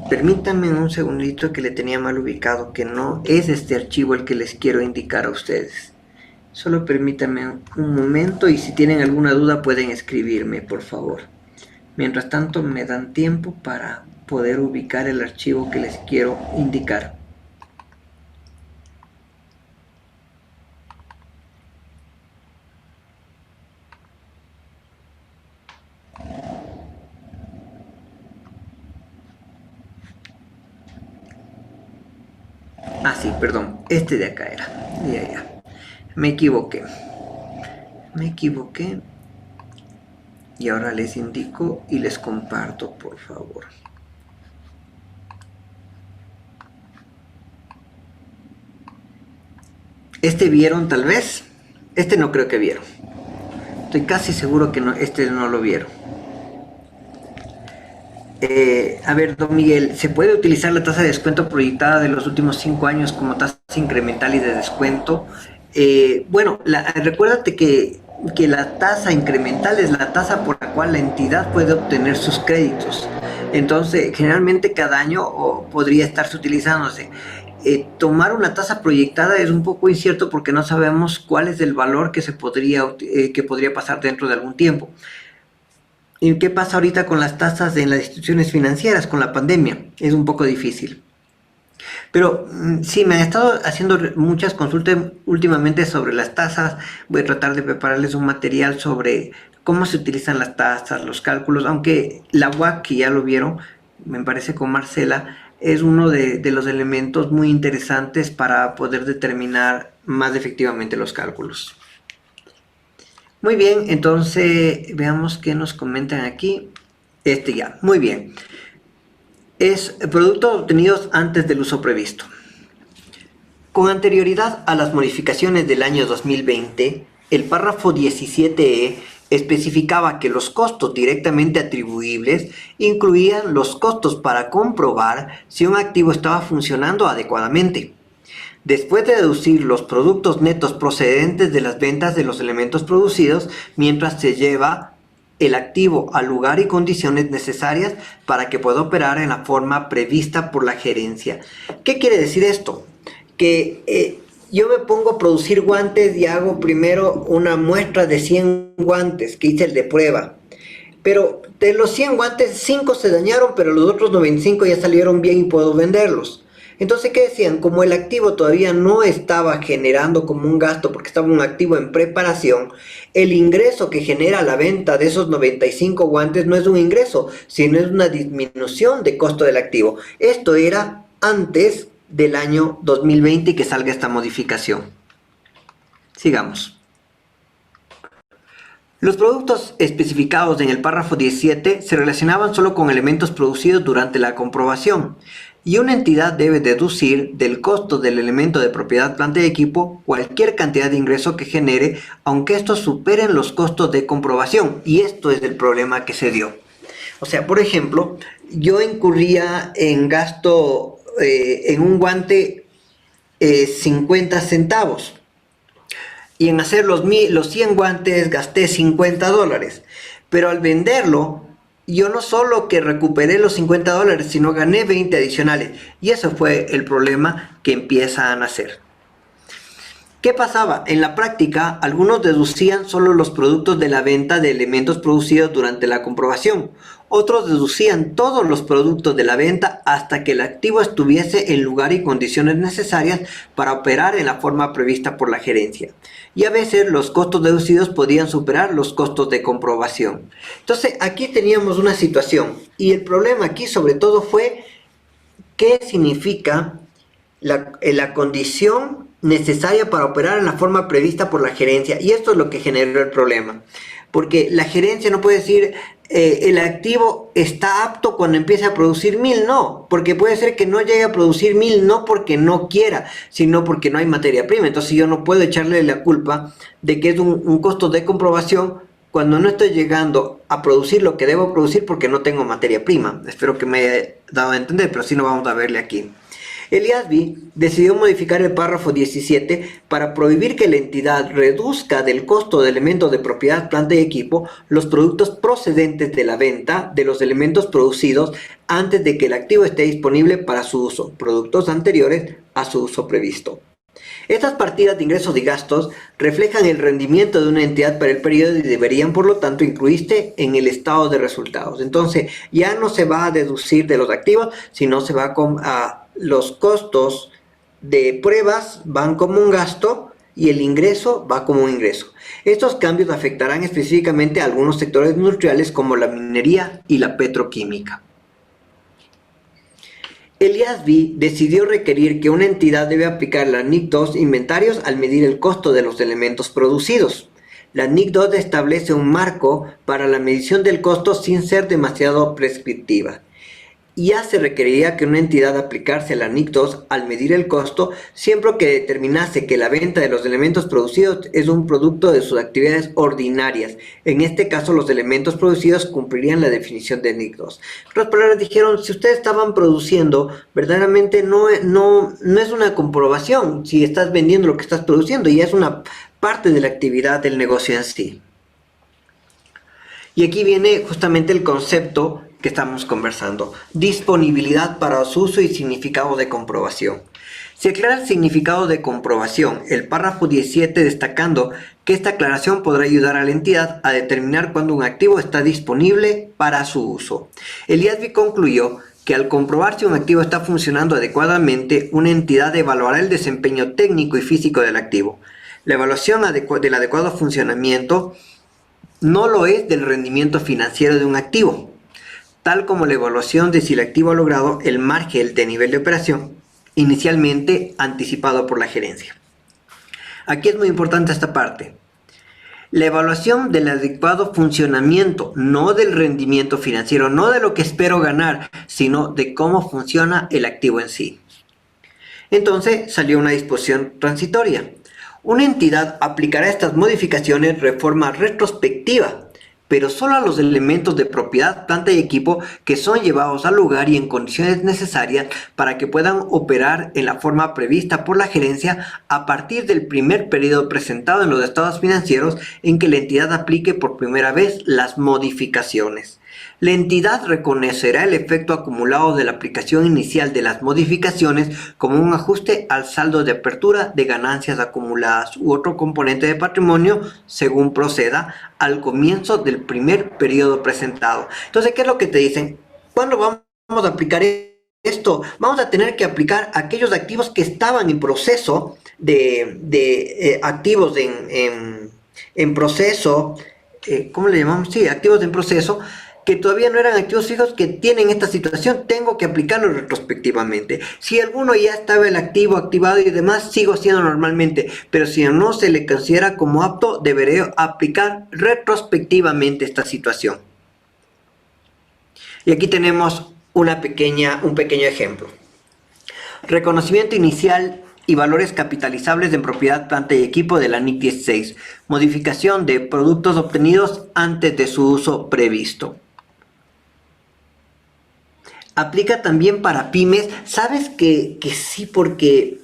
Permítanme un segundito que le tenía mal ubicado, que no es este archivo el que les quiero indicar a ustedes. Solo permítanme un momento y si tienen alguna duda pueden escribirme, por favor. Mientras tanto me dan tiempo para poder ubicar el archivo que les quiero indicar. Ah, sí, perdón, este de acá era. Ya. Me equivoqué. Y ahora les indico y les comparto, por favor. ¿Este vieron tal vez? Este no creo que vieron. Estoy casi seguro que no, este no lo vieron. A ver, don Miguel, ¿se puede utilizar la tasa de descuento proyectada de los últimos 5 años como tasa incremental y de descuento? Bueno, recuérdate que la tasa incremental es la tasa por la cual la entidad puede obtener sus créditos. Entonces, generalmente cada año podría estarse utilizándose. Tomar una tasa proyectada es un poco incierto porque no sabemos cuál es el valor que podría pasar dentro de algún tiempo. ¿Y qué pasa ahorita con las tasas en las instituciones financieras, con la pandemia? Es un poco difícil. Pero sí, me han estado haciendo muchas consultas últimamente sobre las tasas. Voy a tratar de prepararles un material sobre cómo se utilizan las tasas, los cálculos, aunque la WAC, que ya lo vieron, me parece con Marcela, es uno de los elementos muy interesantes para poder determinar más efectivamente los cálculos. Muy bien, entonces veamos qué nos comentan aquí. Ya, muy bien. Es productos obtenidos antes del uso previsto. Con anterioridad a las modificaciones del año 2020, el párrafo 17e especificaba que los costos directamente atribuibles incluían los costos para comprobar si un activo estaba funcionando adecuadamente. Después de deducir los productos netos procedentes de las ventas de los elementos producidos, mientras se lleva el activo al lugar y condiciones necesarias para que pueda operar en la forma prevista por la gerencia. ¿Qué quiere decir esto? Que yo me pongo a producir guantes y hago primero una muestra de 100 guantes, que hice el de prueba. Pero de los 100 guantes, 5 se dañaron, pero los otros 95 ya salieron bien y puedo venderlos. Entonces, ¿qué decían? Como el activo todavía no estaba generando como un gasto, porque estaba un activo en preparación, el ingreso que genera la venta de esos 95 guantes no es un ingreso, sino es una disminución de costo del activo. Esto era antes del año 2020 y que salga esta modificación. Sigamos. Los productos especificados en el párrafo 17 se relacionaban solo con elementos producidos durante la comprobación, y una entidad debe deducir del costo del elemento de propiedad, planta y equipo cualquier cantidad de ingreso que genere, aunque estos superen los costos de comprobación, y esto es el problema que se dio. O sea, por ejemplo, yo incurría en gasto en un guante 50 centavos. Y en hacer los 100 guantes gasté $50. Pero al venderlo, yo no solo que recuperé los $50, sino gané 20 adicionales. Y eso fue el problema que empieza a nacer. ¿Qué pasaba? En la práctica, algunos deducían solo los productos de la venta de elementos producidos durante la comprobación. Otros deducían todos los productos de la venta hasta que el activo estuviese en lugar y condiciones necesarias para operar en la forma prevista por la gerencia. Y a veces los costos deducidos podían superar los costos de comprobación. Entonces aquí teníamos una situación, y el problema aquí sobre todo fue qué significa la condición necesaria para operar en la forma prevista por la gerencia, y esto es lo que generó el problema, porque la gerencia no puede decir el activo está apto cuando empiece a producir 1000, no, porque puede ser que no llegue a producir 1000 no porque no quiera, sino porque no hay materia prima. Entonces yo no puedo echarle la culpa de que es un costo de comprobación cuando no estoy llegando a producir lo que debo producir porque no tengo materia prima. Espero que me haya dado a entender, pero si no vamos a verle aquí. El IASB decidió modificar el párrafo 17 para prohibir que la entidad reduzca del costo de elementos de propiedad, planta y equipo los productos procedentes de la venta de los elementos producidos antes de que el activo esté disponible para su uso, productos anteriores a su uso previsto. Estas partidas de ingresos y gastos reflejan el rendimiento de una entidad para el periodo y deberían, por lo tanto, incluirse en el estado de resultados. Entonces, ya no se va a deducir de los activos, sino se va a los costos de pruebas van como un gasto y el ingreso va como un ingreso. Estos cambios afectarán específicamente a algunos sectores industriales como la minería y la petroquímica. El IASB decidió requerir que una entidad debe aplicar la NIC 2 inventarios al medir el costo de los elementos producidos. La NIC 2 establece un marco para la medición del costo sin ser demasiado prescriptiva. Ya se requeriría que una entidad aplicase la NIC 2 al medir el costo siempre que determinase que la venta de los elementos producidos es un producto de sus actividades ordinarias. En este caso, los elementos producidos cumplirían la definición de NIC 2. En otras palabras, dijeron, si ustedes estaban produciendo, verdaderamente no es una comprobación si estás vendiendo lo que estás produciendo, y es una parte de la actividad del negocio en sí. Y aquí viene justamente el concepto que estamos conversando: disponibilidad para su uso y significado de comprobación. Se aclara el significado de comprobación, el párrafo 17 destacando que esta aclaración podrá ayudar a la entidad a determinar cuándo un activo está disponible para su uso. El IASB concluyó que que al comprobar si un activo está funcionando adecuadamente, una entidad evaluará el desempeño técnico y físico del activo. La evaluación del adecuado funcionamiento no lo es del rendimiento financiero de un activo, tal como la evaluación de si el activo ha logrado el margen de nivel de operación inicialmente anticipado por la gerencia. Aquí es muy importante esta parte. La evaluación del adecuado funcionamiento, no del rendimiento financiero, no de lo que espero ganar, sino de cómo funciona el activo en sí. Entonces salió una disposición transitoria. Una entidad aplicará estas modificaciones de forma retrospectiva, pero solo a los elementos de propiedad, planta y equipo que son llevados al lugar y en condiciones necesarias para que puedan operar en la forma prevista por la gerencia a partir del primer periodo presentado en los estados financieros en que la entidad aplique por primera vez las modificaciones. La entidad reconocerá el efecto acumulado de la aplicación inicial de las modificaciones como un ajuste al saldo de apertura de ganancias acumuladas u otro componente de patrimonio según proceda al comienzo del primer periodo presentado. Entonces, ¿qué es lo que te dicen? ¿Cuándo vamos a aplicar esto? Vamos a tener que aplicar aquellos activos que estaban en proceso de activos en proceso, ¿cómo le llamamos? Sí, activos en proceso, que todavía no eran activos fijos, que tienen esta situación, tengo que aplicarlo retrospectivamente. Si alguno ya estaba el activo activado y demás, sigo haciendo normalmente, pero si no se le considera como apto, deberé aplicar retrospectivamente esta situación. Y aquí tenemos un pequeño ejemplo. Reconocimiento inicial y valores capitalizables en propiedad, planta y equipo de la NIC 16. Modificación de productos obtenidos antes de su uso previsto. Aplica también para pymes. Sabes que sí, porque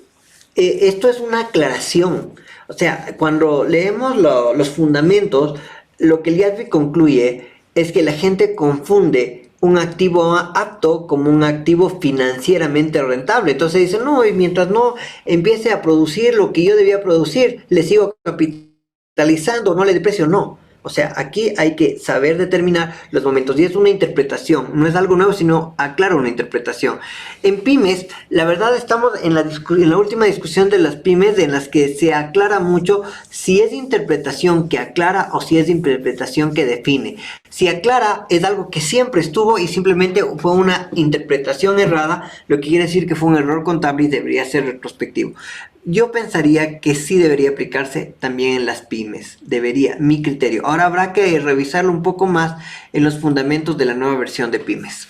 esto es una aclaración. O sea, cuando leemos los fundamentos, lo que el IASB concluye es que la gente confunde un activo apto como un activo financieramente rentable. Entonces dicen, no, y mientras no empiece a producir lo que yo debía producir, le sigo capitalizando, no le deprecio, no. O sea, aquí hay que saber determinar los momentos y es una interpretación, no es algo nuevo, sino aclara una interpretación. En pymes, la verdad estamos en la última discusión de las pymes en las que se aclara mucho si es interpretación que aclara o si es interpretación que define. Si aclara es algo que siempre estuvo y simplemente fue una interpretación errada, lo que quiere decir que fue un error contable y debería ser retrospectivo. Yo pensaría que sí debería aplicarse también en las pymes, debería, mi criterio. Ahora habrá que revisarlo un poco más en los fundamentos de la nueva versión de pymes.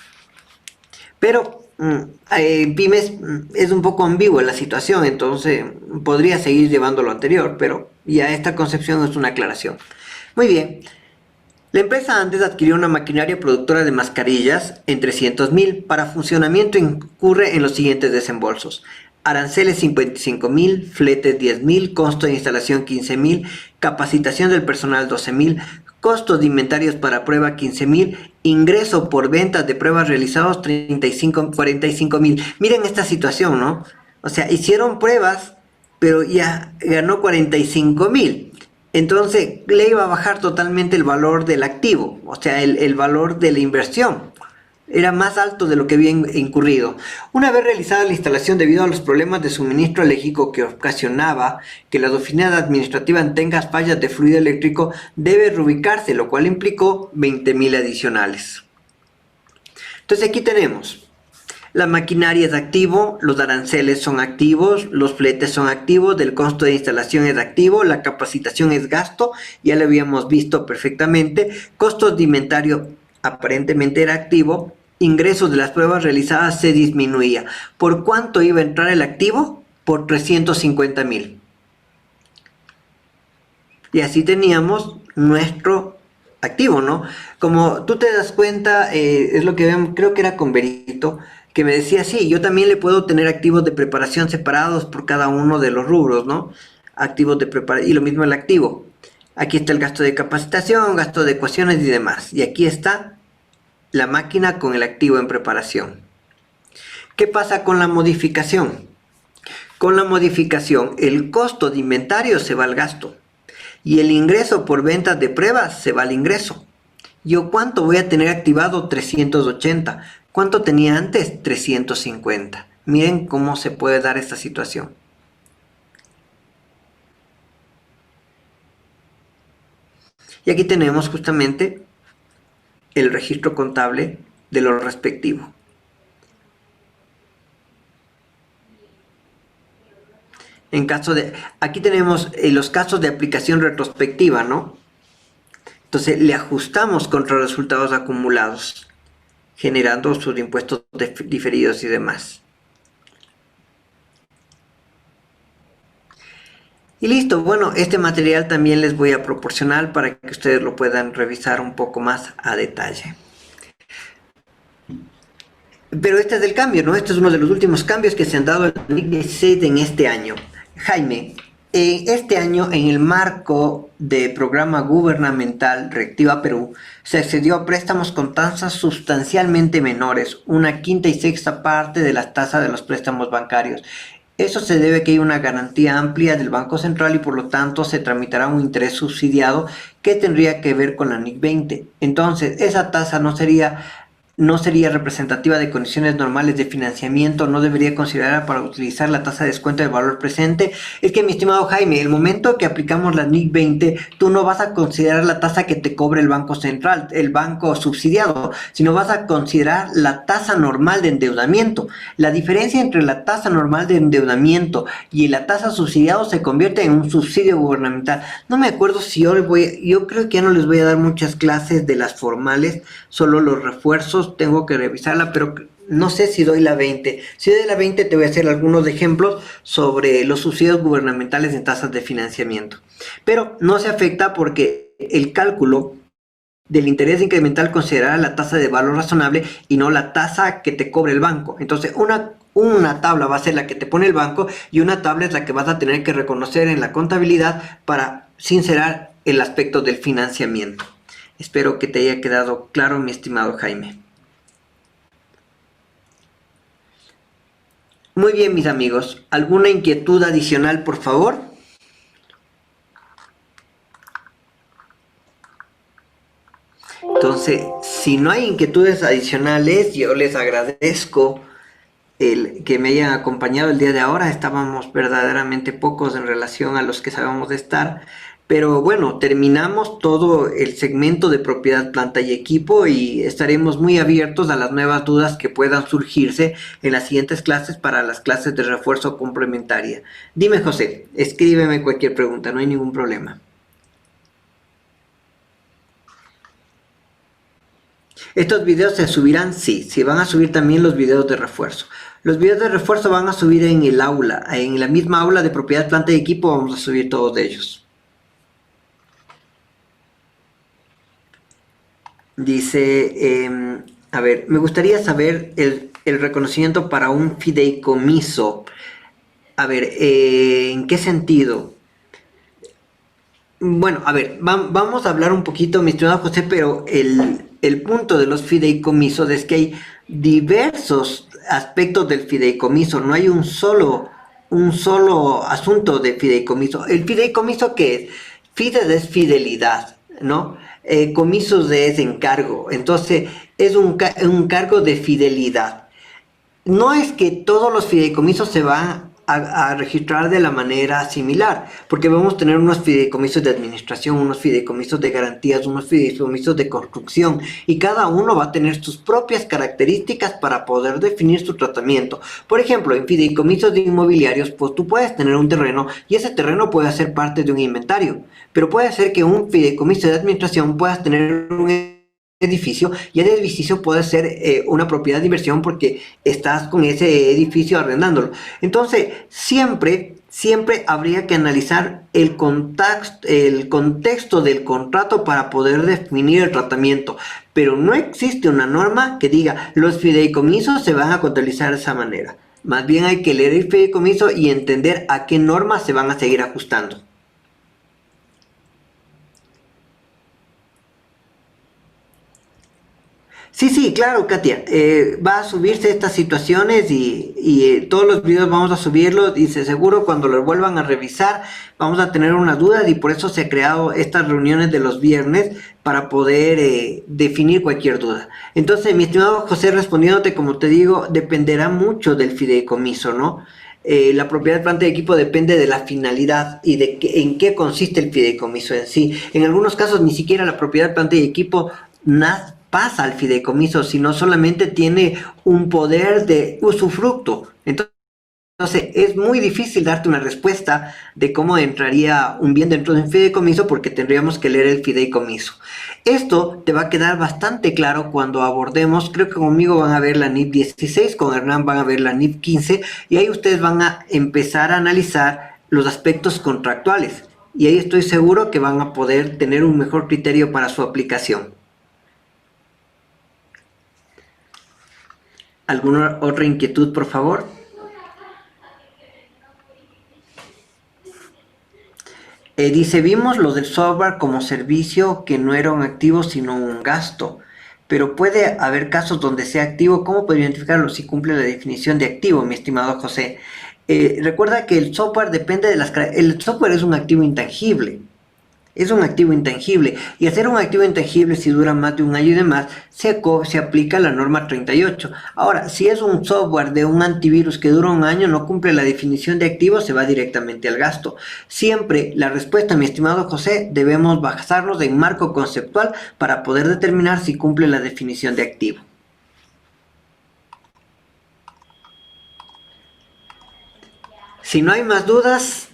Pero en pymes es un poco ambigua la situación, entonces podría seguir llevando lo anterior, pero ya esta concepción es una aclaración. Muy bien. La empresa Andes adquirió una maquinaria productora de mascarillas en 300.000. Para funcionamiento incurre en los siguientes desembolsos. Aranceles 55.000, fletes 10.000, costo de instalación 15.000, capacitación del personal 12.000, costos de inventarios para prueba 15.000, ingreso por ventas de pruebas realizados 45.000. Miren esta situación, ¿no? O sea, hicieron pruebas, pero ya ganó 45.000. Entonces le iba a bajar totalmente el valor del activo, o sea, el valor de la inversión. Era más alto de lo que había incurrido. Una vez realizada la instalación debido a los problemas de suministro eléctrico que ocasionaba que la oficina administrativa tenga fallas de fluido eléctrico, debe reubicarse, lo cual implicó 20.000 adicionales. Entonces aquí tenemos, la maquinaria es activo, los aranceles son activos, los fletes son activos, del costo de instalación es activo, la capacitación es gasto, ya lo habíamos visto perfectamente, costos de inventario aparentemente era activo, ingresos de las pruebas realizadas se disminuía. ¿Por cuánto iba a entrar el activo? Por 350.000. Y así teníamos nuestro activo, ¿no? Como tú te das cuenta, es lo que vemos, creo que era con Berito, que me decía, sí, yo también le puedo tener activos de preparación separados por cada uno de los rubros, ¿no? Activos de preparación, y lo mismo el activo. Aquí está el gasto de capacitación, gasto de ecuaciones y demás. Y aquí está la máquina con el activo en preparación. ¿Qué pasa con la modificación? Con la modificación, el costo de inventario se va al gasto y el ingreso por ventas de pruebas se va al ingreso. ¿Yo cuánto voy a tener activado? 380. ¿Cuánto tenía antes? 350. Miren cómo se puede dar esta situación. Y aquí tenemos justamente el registro contable de lo respectivo. Aquí tenemos los casos de aplicación retrospectiva, ¿no? Entonces le ajustamos contra resultados acumulados, generando sus impuestos diferidos y demás. Y listo, bueno, este material también les voy a proporcionar para que ustedes lo puedan revisar un poco más a detalle. Pero este es el cambio, ¿no? Este es uno de los últimos cambios que se han dado en la NIC 16 en este año. Jaime, este año en el marco del programa gubernamental Reactiva Perú, se accedió a préstamos con tasas sustancialmente menores, una quinta y sexta parte de las tasas de los préstamos bancarios. Eso se debe a que hay una garantía amplia del Banco Central y por lo tanto se tramitará un interés subsidiado que tendría que ver con la NIC 20. Entonces, esa tasa no sería representativa de condiciones normales de financiamiento, no debería considerar para utilizar la tasa de descuento de valor presente. Es que, mi estimado Jaime, el momento que aplicamos la NIC 20, tú no vas a considerar la tasa que te cobre el Banco Central, el banco subsidiado, sino vas a considerar la tasa normal de endeudamiento. La diferencia entre la tasa normal de endeudamiento y la tasa subsidiado se convierte en un subsidio gubernamental. No me acuerdo si yo creo que ya no les voy a dar muchas clases de las formales, solo los refuerzos. Tengo que revisarla, pero no sé si doy la 20. Si doy la 20 te voy a hacer algunos ejemplos sobre los subsidios gubernamentales en tasas de financiamiento. Pero no se afecta porque el cálculo del interés incremental considerará la tasa de valor razonable y no la tasa que te cobre el banco. Entonces una tabla va a ser la que te pone el banco y una tabla es la que vas a tener que reconocer en la contabilidad para sincerar el aspecto del financiamiento. Espero que te haya quedado claro, mi estimado Jaime. Muy bien, mis amigos. ¿Alguna inquietud adicional, por favor? Entonces, si no hay inquietudes adicionales, yo les agradezco el que me hayan acompañado el día de ahora. Estábamos verdaderamente pocos en relación a los que sabemos de estar. Pero bueno, terminamos todo el segmento de propiedad, planta y equipo y estaremos muy abiertos a las nuevas dudas que puedan surgirse en las siguientes clases para las clases de refuerzo complementaria. Dime, José, escríbeme cualquier pregunta, no hay ningún problema. ¿Estos videos se subirán? Sí, se van a subir también los videos de refuerzo. Los videos de refuerzo van a subir en el aula, en la misma aula de propiedad, planta y equipo vamos a subir todos ellos. Dice, a ver, me gustaría saber el reconocimiento para un fideicomiso. A ver, ¿en qué sentido? Bueno, a ver, vamos a hablar un poquito, mi estimado José, pero el punto de los fideicomisos es que hay diversos aspectos del fideicomiso, no hay un solo asunto de fideicomiso. ¿El fideicomiso qué es? Fides es fidelidad, ¿no? Comisos es encargo, entonces es un cargo de fidelidad. No es que todos los fideicomisos se van a registrar de la manera similar, porque vamos a tener unos fideicomisos de administración, unos fideicomisos de garantías, unos fideicomisos de construcción, y cada uno va a tener sus propias características para poder definir su tratamiento. Por ejemplo, en fideicomisos de inmobiliarios, pues tú puedes tener un terreno y ese terreno puede ser parte de un inventario, pero puede ser que un fideicomiso de administración puedas tener un edificio y el edificio puede ser una propiedad de inversión porque estás con ese edificio arrendándolo. Entonces siempre habría que analizar el contexto del contrato para poder definir el tratamiento, pero no existe una norma que diga los fideicomisos se van a contabilizar de esa manera. Más bien hay que leer el fideicomiso y entender a qué normas se van a seguir ajustando. Sí, sí, claro, Katia. Va a subirse estas situaciones y todos los videos vamos a subirlos y seguro cuando los vuelvan a revisar vamos a tener unas dudas y por eso se ha creado estas reuniones de los viernes para poder definir cualquier duda. Entonces, mi estimado José, respondiéndote, como te digo, dependerá mucho del fideicomiso, ¿no? La propiedad de planta y equipo depende de la finalidad y de en qué consiste el fideicomiso en sí. En algunos casos ni siquiera la propiedad de planta y equipo pasa al fideicomiso, sino solamente tiene un poder de usufructo. Entonces es muy difícil darte una respuesta de cómo entraría un bien dentro de un fideicomiso porque tendríamos que leer el fideicomiso. Esto te va a quedar bastante claro cuando abordemos, creo que conmigo van a ver la NIF 16, con Hernán van a ver la NIF 15 y ahí ustedes van a empezar a analizar los aspectos contractuales y ahí estoy seguro que van a poder tener un mejor criterio para su aplicación. ¿Alguna otra inquietud, por favor? Dice, vimos lo del software como servicio que no era un activo sino un gasto, pero puede haber casos donde sea activo. ¿Cómo puedo identificarlo si cumple la definición de activo, mi estimado José? Recuerda que el software depende de el software es un activo intangible. Es un activo intangible y hacer un activo intangible si dura más de un año y demás se aplica la norma 38. Ahora, si es un software de un antivirus que dura un año, no cumple la definición de activo, se va directamente al gasto. Siempre la respuesta, mi estimado José, debemos basarnos en marco conceptual para poder determinar si cumple la definición de activo. Si no hay más dudas,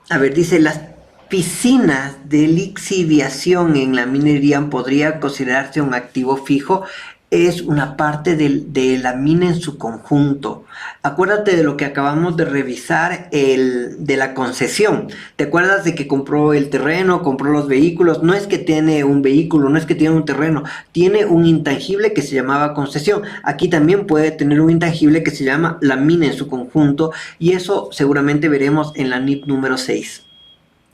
a ver, dice las piscinas de lixiviación en la minería podría considerarse un activo fijo. Es una parte de la mina en su conjunto. Acuérdate de lo que acabamos de revisar, de la concesión. ¿Te acuerdas de que compró el terreno, compró los vehículos? No es que tiene un vehículo, no es que tiene un terreno, tiene un intangible que se llamaba concesión. Aquí también puede tener un intangible que se llama la mina en su conjunto y eso seguramente veremos en la NIF número 6.